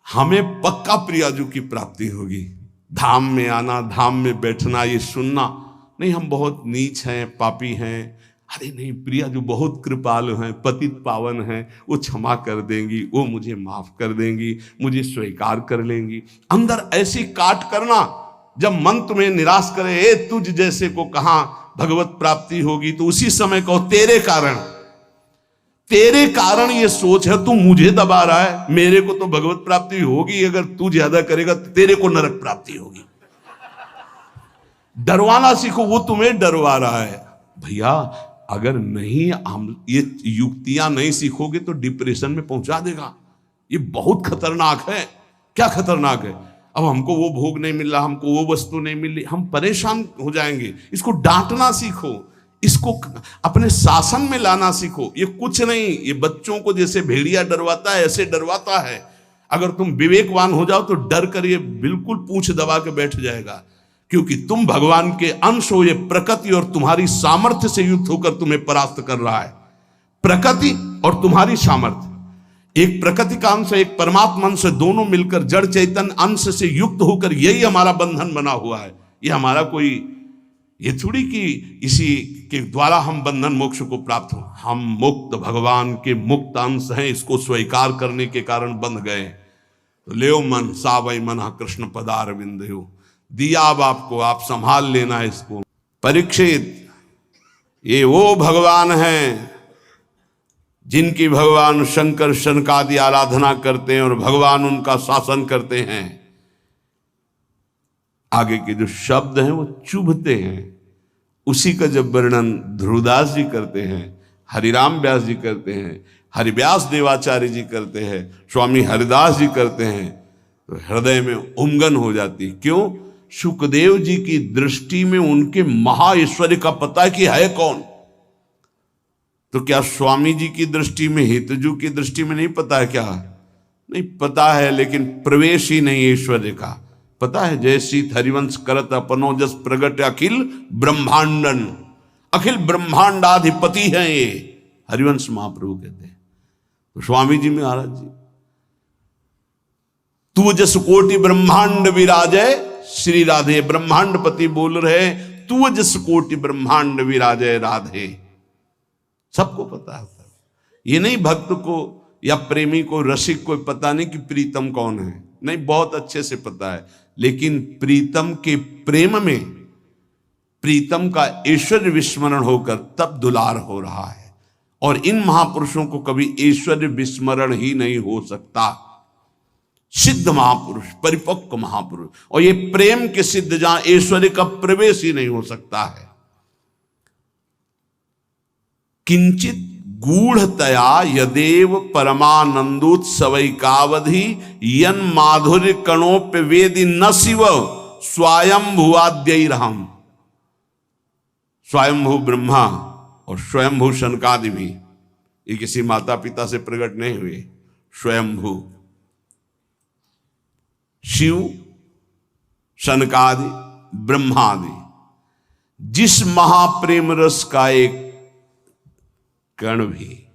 हमें पक्का प्रियाजू की प्राप्ति होगी। धाम में आना, धाम में बैठना, ये सुनना नहीं हम बहुत नीच हैं, पापी हैं। अरे नहीं, प्रिया जो बहुत कृपालु हैं, पतित पावन हैं, वो क्षमा कर देंगी, वो मुझे माफ कर देंगी, मुझे स्वीकार कर लेंगी। अंदर ऐसी काट करना, जब मन तुम्हें निराश करे, ए तुझ जैसे को कहां भगवत प्राप्ति होगी, तो उसी समय कहो तेरे कारण ये सोच है, तू मुझे दबा रहा है, मेरे को तो भगवत प्राप्ति होगी, अगर तू ज्यादा करेगा तो तेरे को नरक प्राप्ति होगी। डरवाना सीखो, वो तुम्हें डरवा रहा है। भैया अगर नहीं हम ये युक्तियां नहीं सीखोगे तो डिप्रेशन में पहुंचा देगा। ये बहुत खतरनाक है। क्या खतरनाक है। अब हमको वो भोग नहीं मिल रहा, हमको वो वस्तु नहीं मिल रही, हम परेशान हो जाएंगे। इसको डांटना सीखो, इसको अपने शासन में लाना सीखो। ये कुछ नहीं, ये बच्चों को जैसे भेड़िया डरवाता है ऐसे डरवाता है। अगर तुम विवेकवान हो जाओ तो डर कर ये बिल्कुल पूंछ दबा के बैठ जाएगा, क्योंकि तुम भगवान के अंश हो। ये प्रकृति और तुम्हारी सामर्थ्य से युक्त होकर तुम्हें परास्त कर रहा है। प्रकृति और तुम्हारी सामर्थ्य, एक प्रकृति का अंश एक परमात्मा अंश, दोनों मिलकर जड़ चैतन्य अंश से युक्त होकर यही हमारा बंधन बना हुआ है। ये हमारा कोई ये थोड़ी कि इसी के द्वारा हम बंधन मोक्ष को प्राप्त हो। हम मुक्त भगवान के मुक्त अंश हैं, इसको स्वीकार करने के कारण बंध गए। तो ले मन सावई मना कृष्ण पदार बिंदु दिया। अब आपको आप संभाल लेना इसको। परीक्षित, ये वो भगवान हैं जिनकी भगवान शंकर शनकादि आराधना करते हैं और भगवान उनका शासन करते हैं। आगे के जो शब्द हैं वो चुभते हैं। उसी का जब वर्णन ध्रुवदास जी करते हैं, हरिराम व्यास जी करते हैं, हरिव्यास देवाचार्य जी करते हैं, स्वामी हरिदास जी करते हैं, तो हृदय में उमगन हो जाती। क्यों? सुखदेव जी की दृष्टि में उनके महाईश्वर्य का पता है कि है कौन। तो क्या स्वामी जी की दृष्टि में, हेतुजू की दृष्टि में नहीं पता है क्या? नहीं पता है, लेकिन प्रवेश ही नहीं ऐश्वर्य का। पता है जैसी हरिवंश करत अपनो जस प्रगट अखिल ब्रह्मांडन, अखिल ब्रह्मांडाधिपति हैं ये, हरिवंश महाप्रभु कहते हैं। तो स्वामी जी महाराज जी, तू जस कोटि ब्रह्मांड विराजय श्री राधे, ब्रह्मांडपति बोल रहे, तू जस कोटि ब्रह्मांड विराजय राधे। सबको पता है। ये नहीं भक्त को या प्रेमी को, रसिक को पता नहीं कि प्रीतम कौन है, नहीं, बहुत अच्छे से पता है। लेकिन प्रीतम के प्रेम में प्रीतम का ऐश्वर्य विस्मरण होकर तब दुलार हो रहा है। और इन महापुरुषों को कभी ऐश्वर्य विस्मरण ही नहीं हो सकता। सिद्ध महापुरुष, परिपक्व महापुरुष, और ये प्रेम के सिद्ध जहां ऐश्वर्य का प्रवेश ही नहीं हो सकता है। किंचित गूढ़तया यदेव परमानंदोत्सवैकावधि यन माधुर्य कणोप्य वेदि न शिव स्वयंभुवाद्यैरहम्। स्वयंभू ब्रह्मा और स्वयंभू शनकादि भी ये किसी माता पिता से प्रकट नहीं हुए। स्वयंभू शिव, शनकादि, ब्रह्मादि, जिस महाप्रेम रस का एक कण भी,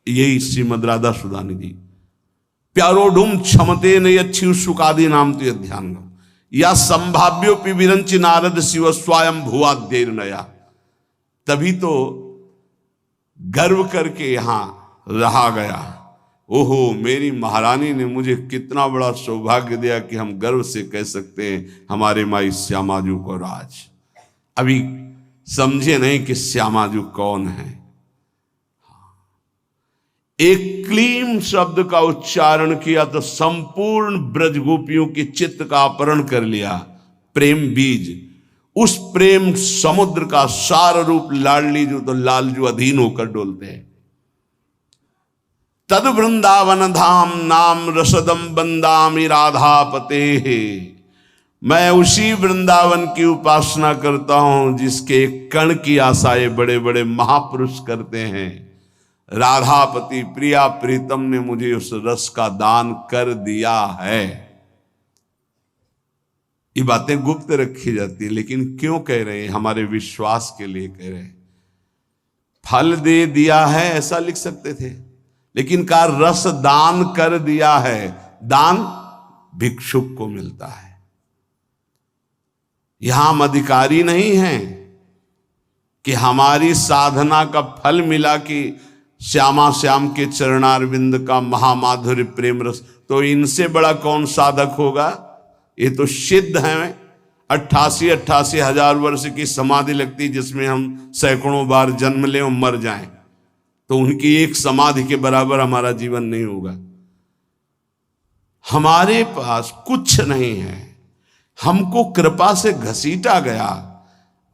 यही श्रीमद राधा सुधानिधि प्यारोडुम क्षमते न यच्छिव सुकादि नाम तो ध्यान या संभाव्योपि विरंच नारद शिव स्वयं भुवाद्यैर्नया। तभी तो गर्व करके यहां रहा गया। ओहो, मेरी महारानी ने मुझे कितना बड़ा सौभाग्य दिया कि हम गर्व से कह सकते हैं हमारे माई श्यामाजू को राज। अभी समझे नहीं कि श्यामाजू कौन है। एक क्लीम शब्द का उच्चारण किया तो संपूर्ण ब्रजगोपियों के चित्त का अपहरण कर लिया। प्रेम बीज, उस प्रेम समुद्र का सार रूप लाडली जो तो लालजू अधीन होकर डोलते हैं। तद वृंदावन धाम नाम रसदम बंदामि राधापते। मैं उसी वृंदावन की उपासना करता हूं जिसके कण की आशा ये बड़े बड़े महापुरुष करते हैं। राधापति प्रिया प्रीतम ने मुझे उस रस का दान कर दिया है। ये बातें गुप्त रखी जाती है, लेकिन क्यों कह रहे हैं? हमारे विश्वास के लिए कह रहे हैं। फल दे दिया है ऐसा लिख सकते थे, लेकिन का रस दान कर दिया है। दान भिक्षुक को मिलता है। यहां हम अधिकारी नहीं हैं कि हमारी साधना का फल मिला कि श्यामा श्याम के चरणारविंद का महामाधुर्य प्रेम रस। तो इनसे बड़ा कौन साधक होगा? ये तो सिद्ध हैं। 88 हजार वर्ष की समाधि लगती जिसमें हम सैकड़ों बार जन्म लें और मर जाएं, तो उनकी एक समाधि के बराबर हमारा जीवन नहीं होगा। हमारे पास कुछ नहीं है, हमको कृपा से घसीटा गया।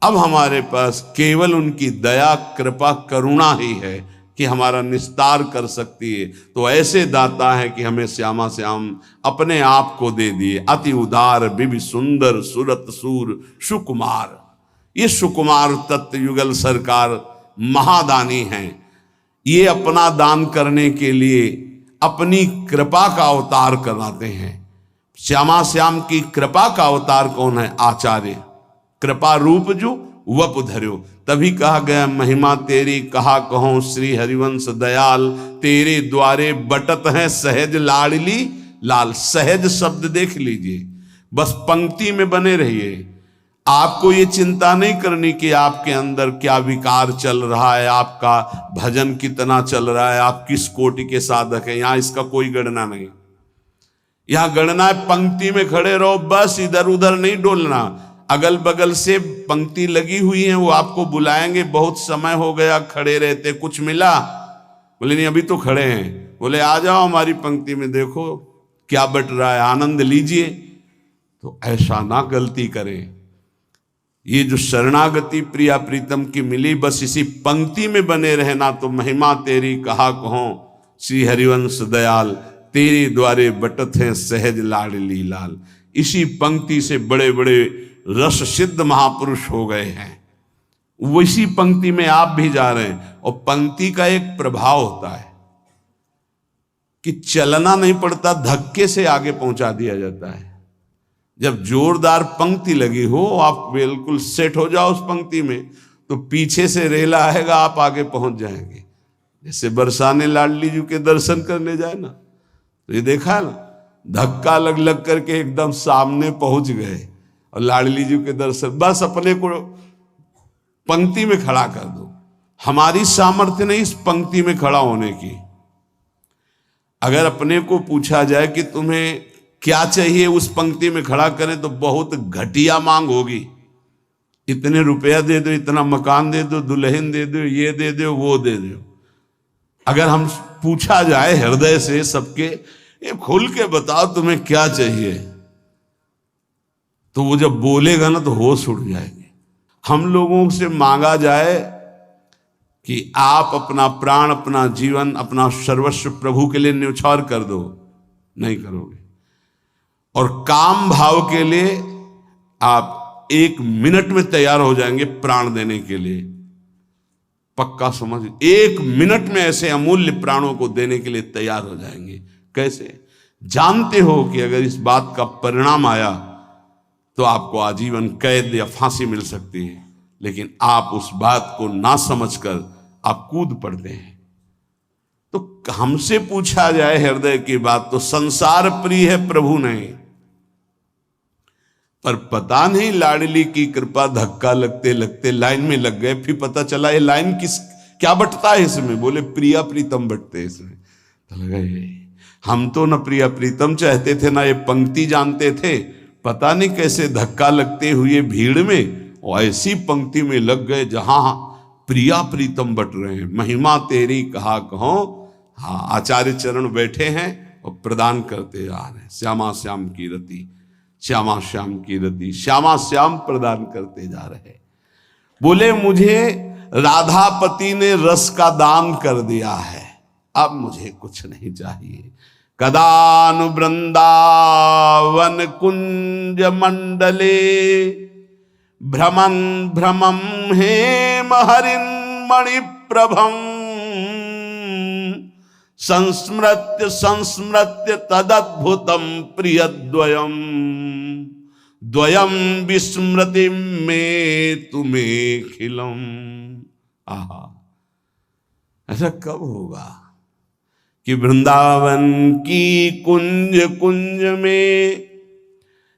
अब हमारे पास केवल उनकी दया, कृपा, करुणा ही है कि हमारा निस्तार कर सकती है। तो ऐसे दाता है कि हमें श्यामा श्याम अपने आप को दे दिए। अति उदार बिबि सुंदर सुरत सूर सुकुमार। ये सुकुमार तत्व युगल सरकार महादानी हैं। ये अपना दान करने के लिए अपनी कृपा का अवतार कराते हैं। श्यामा श्याम की कृपा का अवतार कौन है? आचार्य। कृपा रूप जो वप धर्यो। तभी कहा गया महिमा तेरी कहा कहो श्री हरिवंश दयाल, तेरे द्वारे बटत है सहज लाडली लाल। सहज शब्द देख लीजिए, बस पंक्ति में बने रहिए। आपको ये चिंता नहीं करनी कि आपके अंदर क्या विकार चल रहा है, आपका भजन कितना चल रहा है, आप किस कोटि के साधक हैं। यहां इसका कोई गणना नहीं। यहां गणना है पंक्ति में खड़े रहो, बस इधर उधर नहीं डोलना। अगल बगल से पंक्ति लगी हुई है, वो आपको बुलाएंगे, बहुत समय हो गया खड़े रहते, कुछ मिला? बोले नहीं अभी तो खड़े हैं। बोले आ जाओ हमारी पंक्ति में, देखो क्या बट रहा है, आनंद लीजिए। तो ऐसा ना गलती करें। ये जो शरणागति प्रिया प्रीतम की मिली, बस इसी पंक्ति में बने रहना। तो महिमा तेरी कहा कहो श्री हरिवंश दयाल, तेरे द्वारे बटत हैं सहज लाडली लाल। इसी पंक्ति से बड़े बड़े रस सिद्ध महापुरुष हो गए हैं। वैसी पंक्ति में आप भी जा रहे हैं। और पंक्ति का एक प्रभाव होता है कि चलना नहीं पड़ता, धक्के से आगे पहुंचा दिया जाता है। जब जोरदार पंक्ति लगी हो, आप बिल्कुल सेट हो जाओ उस पंक्ति में, तो पीछे से रेला आएगा, आप आगे पहुंच जाएंगे। जैसे बरसाने लाडली जी के दर्शन करने जाए ना, तो ये देखा ना, धक्का लग लग करके एकदम सामने पहुंच गए। और लाडली जी के दर्शन, बस अपने को पंक्ति में खड़ा कर दो। हमारी सामर्थ्य नहीं इस पंक्ति में खड़ा होने की। अगर अपने को पूछा जाए कि तुम्हें क्या चाहिए, उस पंक्ति में खड़ा करें, तो बहुत घटिया मांग होगी। इतने रुपया दे दो, इतना मकान दे दो, दुल्हन दे दो, ये दे दो, वो दे दो। अगर हम पूछा जाए हृदय से सबके, ये खुल के बताओ तुम्हें क्या चाहिए, तो वो जब बोलेगा ना तो होश उड़ जाएंगे। हम लोगों से मांगा जाए कि आप अपना प्राण, अपना जीवन, अपना सर्वस्व प्रभु के लिए न्यौछावर कर दो, नहीं करोगे। और काम भाव के लिए आप 1 मिनट में तैयार हो जाएंगे प्राण देने के लिए। पक्का समझ, 1 मिनट में ऐसे अमूल्य प्राणों को देने के लिए तैयार हो जाएंगे। कैसे? जानते हो कि अगर इस बात का परिणाम आया तो आपको आजीवन कैद या फांसी मिल सकती है, लेकिन आप उस बात को ना समझकर आप कूद पड़ते हैं। तो हमसे पूछा जाए हृदय की बात, तो संसार प्रिय है प्रभु नहीं। पर पता नहीं लाडली की कृपा, धक्का लगते लगते लाइन में लग गए। फिर पता चला ये लाइन क्या बटता है इसमें? बोले प्रिया प्रीतम बटते इसमें। तो लगा ये हम तो न प्रिया प्रीतम चाहते थे, ना ये पंक्ति जानते थे। पता नहीं कैसे धक्का लगते हुए भीड़ में और ऐसी पंक्ति में लग गए जहां प्रिया प्रीतम बट रहे हैं। महिमा तेरी कहा कहो। हाँ, आचार्य चरण बैठे हैं और प्रदान करते जा रहे हैं। श्यामा श्याम की रति, श्यामा श्याम की रति, श्यामा श्याम प्रदान करते जा रहे। बोले मुझे राधापति ने रस का दान कर दिया है, अब मुझे कुछ नहीं चाहिए। कदानु वृंदावन कुंज मंडले भ्रमन भ्रमम हेम हरिन मणि प्रभम संस्मृत्य संस्मृत्य तदद्भुतम प्रियद्वयम द्वयम विस्मृति में तुम्हें खिलम। आहा, ऐसा कब होगा कि वृंदावन की कुंज कुंज में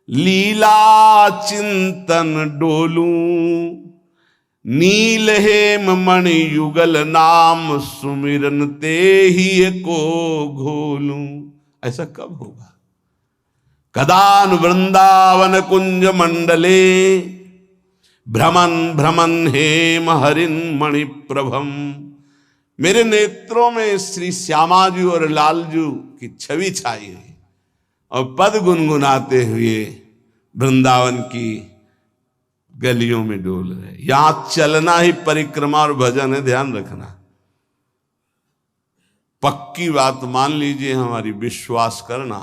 लीला चिंतन डोलूं, नील हेम मणि युगल नाम सुमिरन ते ही को घोलूं। ऐसा कब होगा? कदान वृंदावन कुंज मंडले भ्रमन भ्रमन हेम हरिन मणि प्रभम। मेरे नेत्रों में श्री श्यामाजू और लालजू की छवि छाई है और पद गुनगुनाते हुए वृंदावन की गलियों में डोल रहे। यहां चलना ही परिक्रमा और भजन है, ध्यान रखना। पक्की बात मान लीजिए हमारी, विश्वास करना।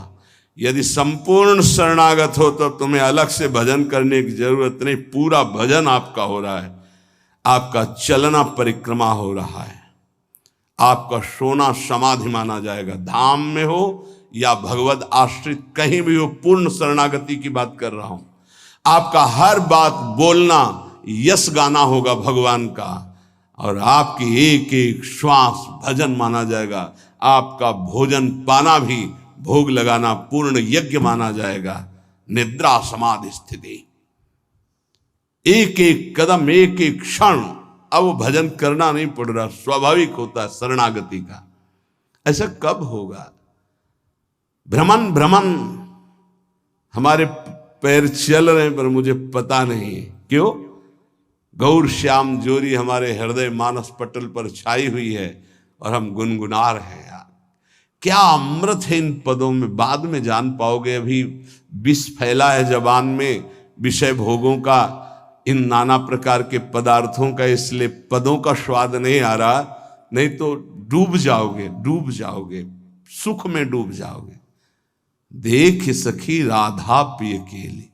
यदि संपूर्ण शरणागत हो तो तुम्हें अलग से भजन करने की जरूरत नहीं, पूरा भजन आपका हो रहा है, आपका चलना परिक्रमा हो रहा है, आपका सोना समाधि माना जाएगा। धाम में हो या भगवत आश्रित कहीं भी हो, पूर्ण शरणागति की बात कर रहा हूं। आपका हर बात बोलना यश गाना होगा भगवान का, और आपकी एक एक श्वास भजन माना जाएगा। आपका भोजन पाना भी, भोग लगाना पूर्ण यज्ञ माना जाएगा। निद्रा समाधि स्थिति, एक एक कदम, एक एक क्षण, अब भजन करना नहीं पड़ रहा, स्वाभाविक होता है शरणागति का। ऐसा कब होगा? भ्रमण भ्रमण हमारे पैर चल रहे हैं, पर मुझे पता नहीं क्यों। गौर श्याम जोरी हमारे हृदय मानस पटल पर छाई हुई है और हम गुनगुना रहे हैं। यार क्या अमृत है इन पदों में, बाद में जान पाओगे। अभी विष फैला है जबान में विषय भोगों का, इन नाना प्रकार के पदार्थों का, इसलिए पदों का स्वाद नहीं आ रहा, नहीं तो डूब जाओगे, डूब जाओगे, सुख में डूब जाओगे। देख सखी राधा पिय केली,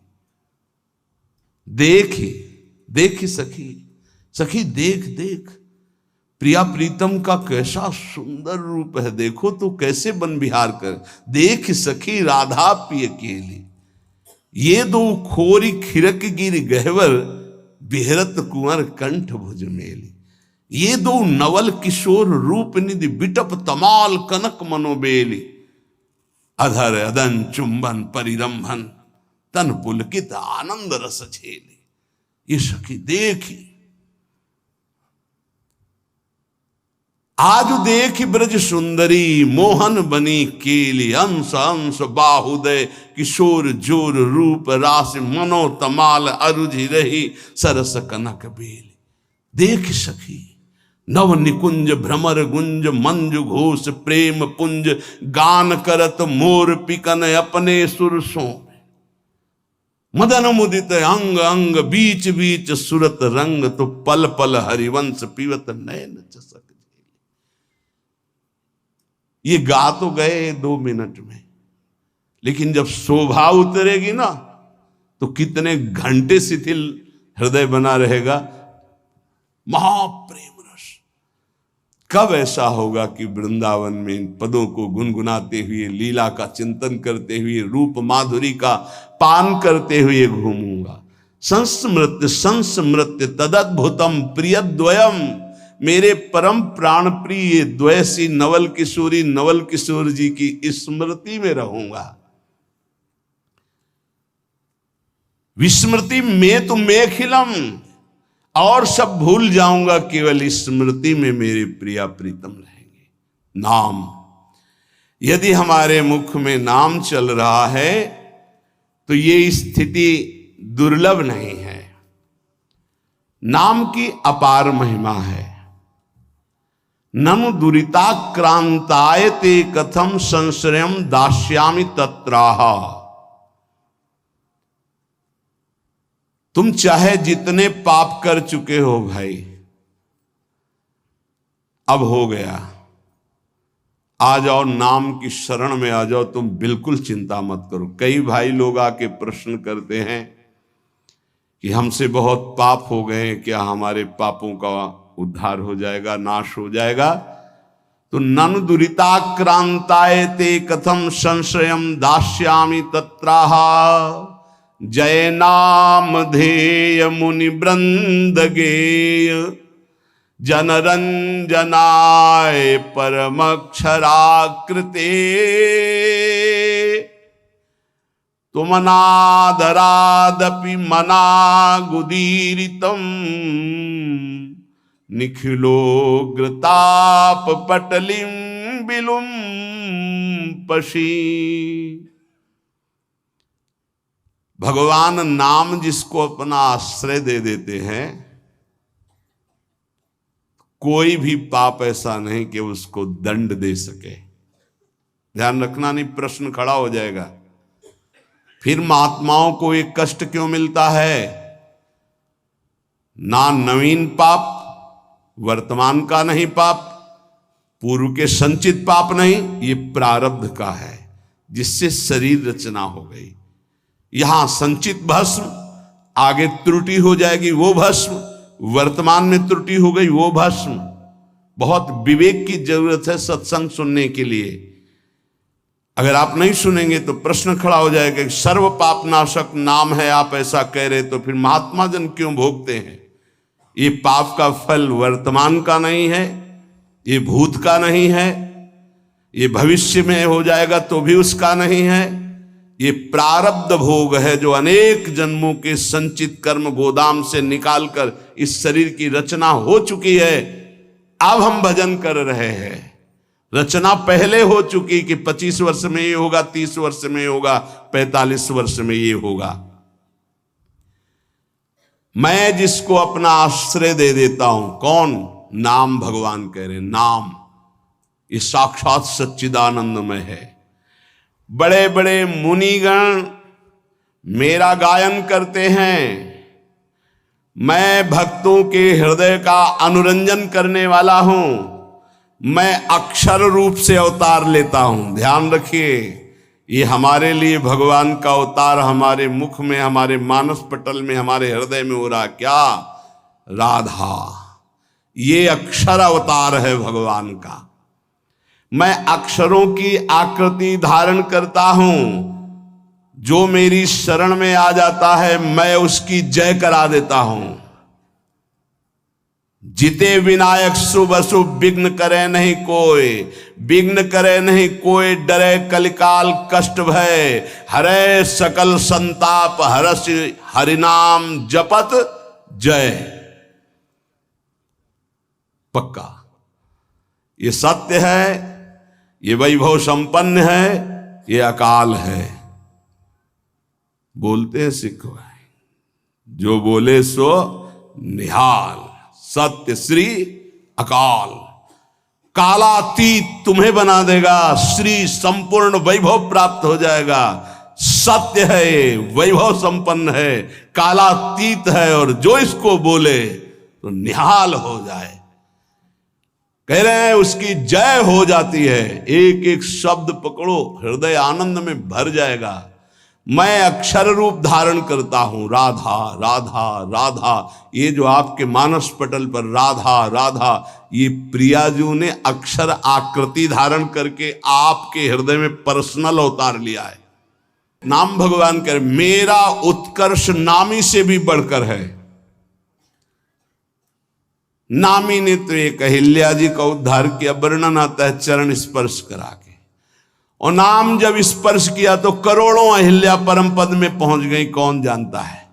देख सखी, सखी देख देख, प्रिया प्रीतम का कैसा सुंदर रूप है, देखो तो कैसे बन विहार कर। देख सखी राधा पिय केली, ये दो खोरी खिरक गिर गहवर, बिहरत कुंवर कंठ भुज मेली। ये दो नवल किशोर रूप निधि, बिटप तमाल कनक मनोबेली। अधर अदन चुंबन परिरंभन, तन पुलकित आनंद रस झेली। ये सखी देखी, आज देख ब्रज सुंदरी, मोहन बनी केली। अंश अंश बाहुदय किशोर जोर रूप रास, मनो तमाल अरुझि रही सरस कनक बेली। देख सखी नव निकुंज भ्रमर गुंज, मंजु घोष प्रेम पुंज, गान करत मोर पिकन अपने सुरसों में। मदन मुदित अंग अंग, बीच बीच सुरत रंग, तो पल पल हरिवंश पीवत नयन चसक। ये गा तो गए 2 मिनट में, लेकिन जब शोभा उतरेगी ना तो कितने घंटे शिथिल हृदय बना रहेगा। महाप्रेम रस कब ऐसा होगा कि वृंदावन में इन पदों को गुनगुनाते हुए, लीला का चिंतन करते हुए, रूप माधुरी का पान करते हुए घूमूंगा। संस्मृत्य संस्मृत्य तदद्भुतम प्रियद्वयम, मेरे परम प्राण प्रिय द्वैसी नवल किशोर जी की स्मृति में रहूंगा। विस्मृति में तो मैं खिलम, और सब भूल जाऊंगा, केवल स्मृति में मेरे प्रिया प्रीतम रहेंगे। नाम, यदि हमारे मुख में नाम चल रहा है तो ये स्थिति दुर्लभ नहीं है। नाम की अपार महिमा है। ननु दुरिताक्रांताय ते कथम संश्रयम दास्यामि तत्राह। तुम चाहे जितने पाप कर चुके हो भाई, अब हो गया, आ जाओ नाम की शरण में आ जाओ, तुम बिल्कुल चिंता मत करो। कई भाई लोग आके प्रश्न करते हैं कि हमसे बहुत पाप हो गए, क्या हमारे पापों का उद्धार हो जाएगा, नाश हो जाएगा? तो ननु दुरिताक्रांताय ते कथम संशयम दास्यामि तत्राह। जय नाम धेय मुनि वृंद गेय, जनरंजनाय परमक्षराकृते। तुमनादरादपि मनागुदीरितम, निखिलोग्रताप पटलिम बिलुम पशी। भगवान नाम जिसको अपना आश्रय दे देते हैं, कोई भी पाप ऐसा नहीं कि उसको दंड दे सके। ध्यान रखना, नहीं प्रश्न खड़ा हो जाएगा फिर महात्माओं को एक कष्ट क्यों मिलता है? ना नवीन पाप, वर्तमान का नहीं पाप, पूर्व के संचित पाप नहीं, ये प्रारब्ध का है जिससे शरीर रचना हो गई। यहां संचित भस्म, आगे त्रुटि हो जाएगी वो भस्म, वर्तमान में त्रुटि हो गई वो भस्म। बहुत विवेक की जरूरत है सत्संग सुनने के लिए। अगर आप नहीं सुनेंगे तो प्रश्न खड़ा हो जाएगा कि सर्व पाप नाशक नाम है, आप ऐसा कह रहे तो फिर महात्मा जन क्यों भोगते हैं? ये पाप का फल वर्तमान का नहीं है, ये भूत का नहीं है, ये भविष्य में हो जाएगा तो भी उसका नहीं है। ये प्रारब्ध भोग है जो अनेक जन्मों के संचित कर्म गोदाम से निकालकर इस शरीर की रचना हो चुकी है। अब हम भजन कर रहे हैं। रचना पहले हो चुकी कि 25 वर्ष में ये होगा, 30 वर्ष में ये होगा, 45 वर्ष में ये होगा। मैं जिसको अपना आश्रय दे देता हूं, कौन? नाम। भगवान कह रहे नाम ये साक्षात सच्चिदानंदमय है। बड़े बड़े मुनिगण मेरा गायन करते हैं। मैं भक्तों के हृदय का अनुरंजन करने वाला हूं। मैं अक्षर रूप से अवतार लेता हूं। ध्यान रखिए, ये हमारे लिए भगवान का अवतार हमारे मुख में, हमारे मानस पटल में, हमारे हृदय में हो रहा। क्या? राधा। ये अक्षर अवतार है भगवान का। मैं अक्षरों की आकृति धारण करता हूं। जो मेरी शरण में आ जाता है मैं उसकी जय करा देता हूं। जिते विनायक शुभ अशुभ विघ्न करे नहीं कोई, विघ्न करे नहीं कोई, डरे कलिकाल कष्ट भय, हरे सकल संताप हरस हरिनाम जपत जय। पक्का ये सत्य है, ये वैभव संपन्न है, ये अकाल है। बोलते हैं सिख भाई, जो बोले सो निहाल। सत्य श्री अकाल। कालातीत तुम्हें बना देगा, श्री संपूर्ण वैभव प्राप्त हो जाएगा। सत्य है, वैभव संपन्न है, कालातीत है, और जो इसको बोले तो निहाल हो जाए। कह रहे हैं उसकी जय हो जाती है। एक एक शब्द पकड़ो, हृदय आनंद में भर जाएगा। मैं अक्षर रूप धारण करता हूं। राधा राधा राधा, ये जो आपके मानस पटल पर राधा राधा, ये प्रियाजू ने अक्षर आकृति धारण करके आपके हृदय में पर्सनल अवतार लिया है। नाम भगवान कर मेरा उत्कर्ष नामी से भी बढ़कर है। नामी ने तो एक अहिल्या जी का उद्धार किया, वर्णन आता है चरण स्पर्श करा के। और नाम जब स्पर्श किया तो करोड़ों अहिल्या परम पद में पहुंच गई, कौन जानता है।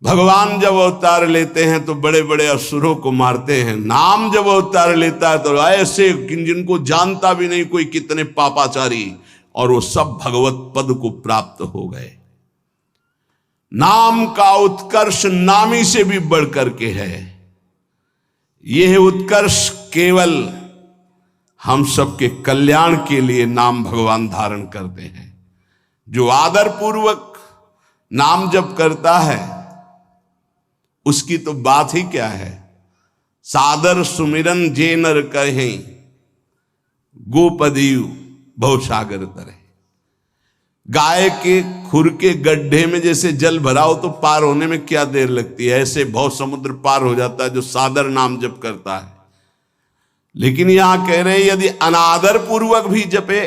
भगवान जब अवतार लेते हैं तो बड़े बड़े असुरों को मारते हैं। नाम जब अवतार लेता है तो ऐसे जिनको जानता भी नहीं कोई, कितने पापाचारी, और वो सब भगवत पद को प्राप्त हो गए। नाम का उत्कर्ष नामी से भी बढ़कर के है। यह उत्कर्ष केवल हम सबके कल्याण के लिए नाम भगवान धारण करते हैं। जो आदर पूर्वक नाम जप करता है उसकी तो बात ही क्या है। सादर सुमिरन जे नर कहें, गोपदीव भवसागर तरे। गाय के खुर के गड्ढे में जैसे जल भराओ तो पार होने में क्या देर लगती है, ऐसे भव समुद्र पार हो जाता है जो सादर नाम जप करता है। लेकिन यहां कह रहे हैं यदि अनादर पूर्वक भी जपे,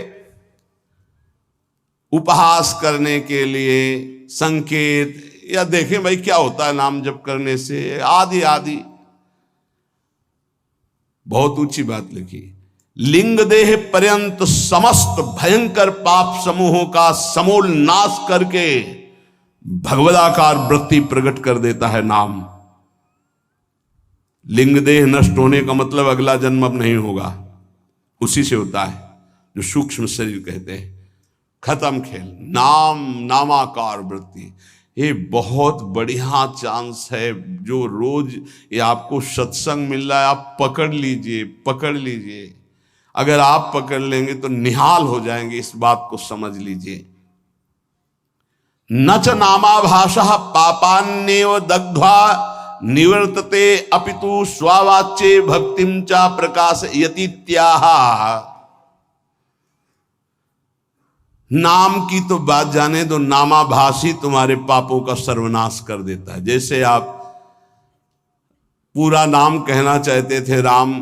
उपहास करने के लिए, संकेत, या देखें भाई क्या होता है नाम जप करने से, आदि आदि, बहुत ऊंची बात लिखी। लिंग देह पर्यंत समस्त भयंकर पाप समूहों का समूल नाश करके भगवदाकार वृत्ति प्रकट कर देता है नाम। लिंग देह नष्ट होने का मतलब अगला जन्म अब नहीं होगा, उसी से होता है जो सूक्ष्म शरीर कहते हैं। खत्म खेल। नाम नामाकार वृत्ति, ये बहुत बढ़िया चांस है। जो रोज ये आपको सत्संग मिल रहा है, आप पकड़ लीजिए, पकड़ लीजिए। अगर आप पकड़ लेंगे तो निहाल हो जाएंगे, इस बात को समझ लीजिए। नच नामाभाषः पापान्येव दग्ध्वा निवर्तते अपितु स्वावाच्ये भक्तिम चा प्रकाशयति त्याह। नाम की तो बात जाने दो, नामाभासी तुम्हारे पापों का सर्वनाश कर देता है। जैसे आप पूरा नाम कहना चाहते थे राम,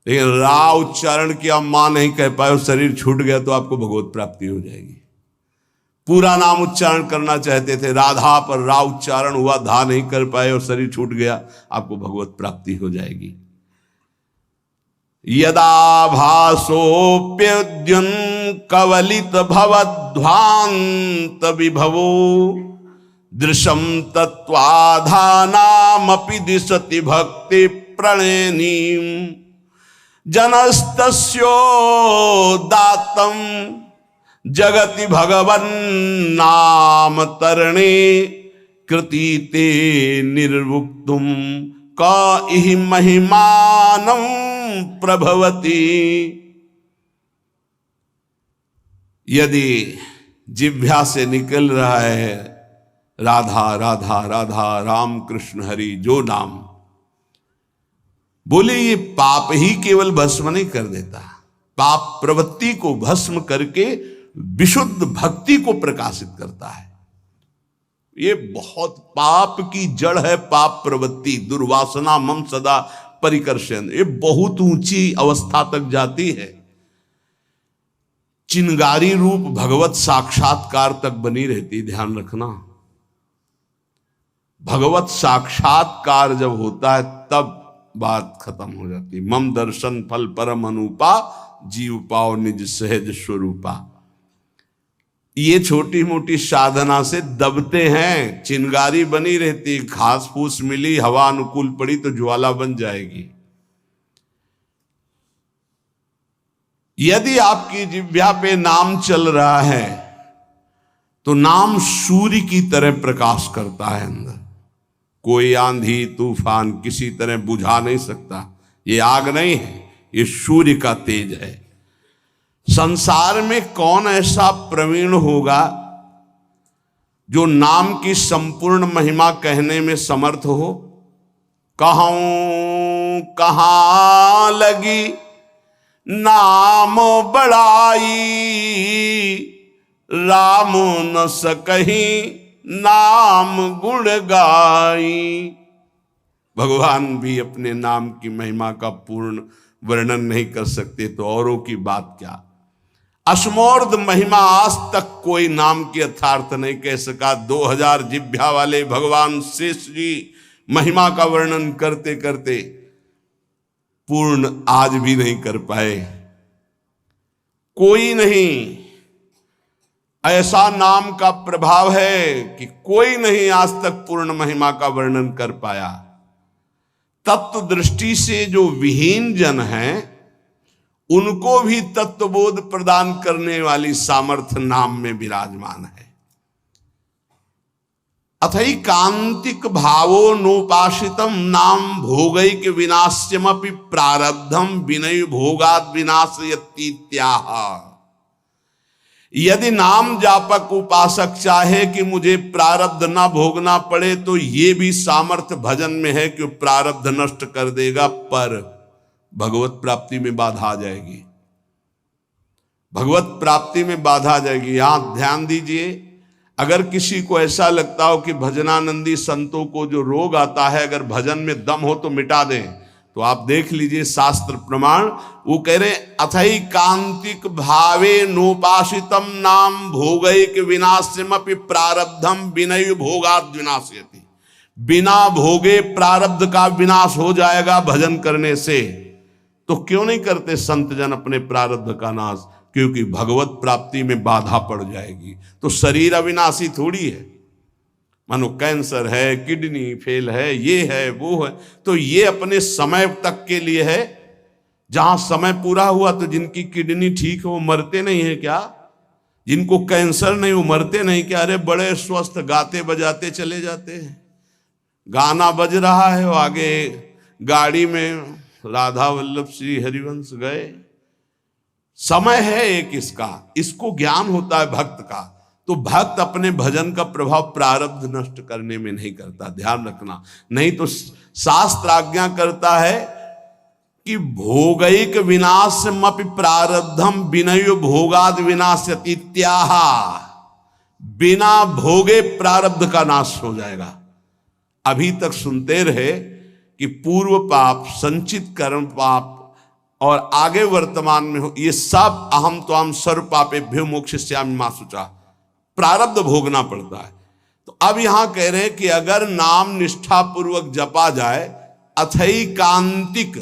लेकिन रा उच्चारण किया, मां नहीं कह पाए और शरीर छूट गया तो आपको भगवत प्राप्ति हो जाएगी। पूरा नाम उच्चारण करना चाहते थे राधा, पर रा उच्चारण हुआ, धा नहीं कर पाए और शरीर छूट गया, आपको भगवत प्राप्ति हो जाएगी। यदा भासोप्यद्युन कवलित भवध्वांत विभवो दृशम तत्वाधानामपि दिशति भक्ति प्रणयनीम जनस्तस्योदात्तं जगति भगवन् नाम तरणे कृतीते निर्वुक्तुम का इहि महिमानं प्रभवति। यदि जिह्वा से निकल रहा है राधा राधा राधा राम कृष्ण हरि जो नाम, बोले ये पाप ही केवल भस्म नहीं कर देता, पाप प्रवृत्ति को भस्म करके विशुद्ध भक्ति को प्रकाशित करता है। ये बहुत पाप की जड़ है पाप प्रवृत्ति, दुर्वासना मम सदा परिकर्षण, ये बहुत ऊंची अवस्था तक जाती है, चिंगारी रूप भगवत साक्षात्कार तक बनी रहती। ध्यान रखना, भगवत साक्षात्कार जब होता है तब बात खत्म हो जाती। मम दर्शन फल परम अनुपा जीव पाओ निज सहज स्वरूपा। ये छोटी मोटी साधना से दबते हैं, चिंगारी बनी रहती, घास फूस मिली, हवा अनुकूल पड़ी तो ज्वाला बन जाएगी। यदि आपकी जिह्वा पे नाम चल रहा है तो नाम सूर्य की तरह प्रकाश करता है अंदर। कोई आंधी तूफान किसी तरह बुझा नहीं सकता। ये आग नहीं है, ये सूर्य का तेज है। संसार में कौन ऐसा प्रवीण होगा जो नाम की संपूर्ण महिमा कहने में समर्थ हो? कहूं कहां लगी नाम बड़ाई, राम न सकही नाम गुण गाई। भगवान भी अपने नाम की महिमा का पूर्ण वर्णन नहीं कर सकते तो औरों की बात क्या। अश्मोर्ध महिमा आज तक कोई नाम की यथार्थ नहीं कह सका। 2000 जिह्वा वाले भगवान शेष जी महिमा का वर्णन करते करते पूर्ण आज भी नहीं कर पाए। कोई नहीं, ऐसा नाम का प्रभाव है कि कोई नहीं आज तक पूर्ण महिमा का वर्णन कर पाया। तत्व दृष्टि से जो विहीन जन हैं उनको भी तत्वबोध प्रदान करने वाली सामर्थ्य नाम में विराजमान है। अथैकांतिक भावो नोपासितम नाम भोगैक विनाश्यमपि प्रारब्धम विनय भोगाद विनाशयतीत्याह। यदि नाम जापक उपासक चाहे कि मुझे प्रारब्ध ना भोगना पड़े तो ये भी सामर्थ्य भजन में है कि प्रारब्ध नष्ट कर देगा, पर भगवत प्राप्ति में बाधा आ जाएगी। भगवत प्राप्ति में बाधा आ जाएगी। यहां ध्यान दीजिए, अगर किसी को ऐसा लगता हो कि भजनानंदी संतों को जो रोग आता है अगर भजन में दम हो तो मिटा दें, तो आप देख लीजिए शास्त्र प्रमाण। वो कह रहे अथैकांतिक भावे नोपासितम नाम भोगैक विनाश्यमपि प्रारब्धम विनय भोगाद विनाशयति। बिना भोगे प्रारब्ध का विनाश हो जाएगा भजन करने से। तो क्यों नहीं करते संत जन अपने प्रारब्ध का नाश? क्योंकि भगवत प्राप्ति में बाधा पड़ जाएगी। तो शरीर अविनाशी थोड़ी है। मानो कैंसर है, किडनी फेल है, ये है वो है, तो ये अपने समय तक के लिए है। जहां समय पूरा हुआ तो जिनकी किडनी ठीक है वो मरते नहीं है क्या? जिनको कैंसर नहीं वो मरते नहीं क्या? अरे बड़े स्वस्थ गाते बजाते चले जाते हैं। गाना बज रहा है, वो आगे गाड़ी में राधा वल्लभ श्री हरिवंश गए। समय है एक इसका, इसको ज्ञान होता है भक्त का। तो भक्त अपने भजन का प्रभाव प्रारब्ध नष्ट करने में नहीं करता, ध्यान रखना। नहीं तो शास्त्र आज्ञा करता है कि भोगैक विनाशमपि प्रारब्धम विनय भोगाद विनाश्यति इत्याह। बिना भोगे प्रारब्ध का नाश हो जाएगा। अभी तक सुनते रहे कि पूर्व पाप, संचित कर्म पाप और आगे वर्तमान में हो, ये सब अहम त्वाम सर्व पापेभ्यो मोक्षयिष्यामि मा शुचा, प्रारब्ध भोगना पड़ता है। तो अब यहां कह रहे हैं कि अगर नाम निष्ठा पूर्वक जपा जाए, अथैकांतिक,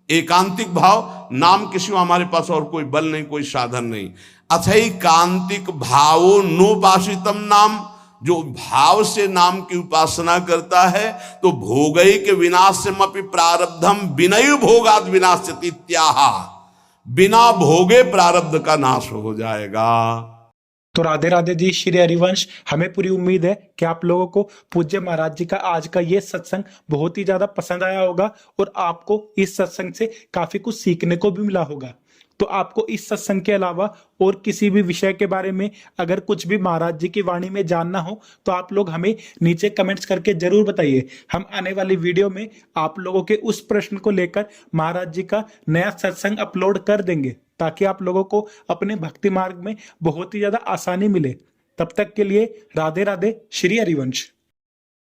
एकांतिक भाव, नाम किसी हमारे पास और कोई बल नहीं, कोई साधन नहीं, अथैकांतिक भावो नोपासितम नाम, जो भाव से नाम की उपासना करता है, तो भोगैक विनाशमपि प्रारब्धम विनय भोगाद विनाश्यति इत्याह। बिना भोगे प्रारब्ध का नाश हो जाएगा। तो राधे राधे जी, श्री हरिवंश। हमें पूरी उम्मीद है कि आप लोगों को पूज्य महाराज जी का आज का ये सत्संग बहुत ही ज्यादा पसंद आया होगा और आपको इस सत्संग से काफी कुछ सीखने को भी मिला होगा। तो आपको इस सत्संग के अलावा और किसी भी विषय के बारे में अगर कुछ भी महाराज जी की वाणी में जानना हो तो आप लोग हमें नीचे कमेंट्स करके जरूर बताइए। हम आने वाली वीडियो में आप लोगों के उस प्रश्न को लेकर महाराज जी का नया सत्संग अपलोड कर देंगे, ताकि आप लोगों को अपने भक्ति मार्ग में बहुत ही ज्यादा आसानी मिले। तब तक के लिए राधे राधे, श्री हरिवंश।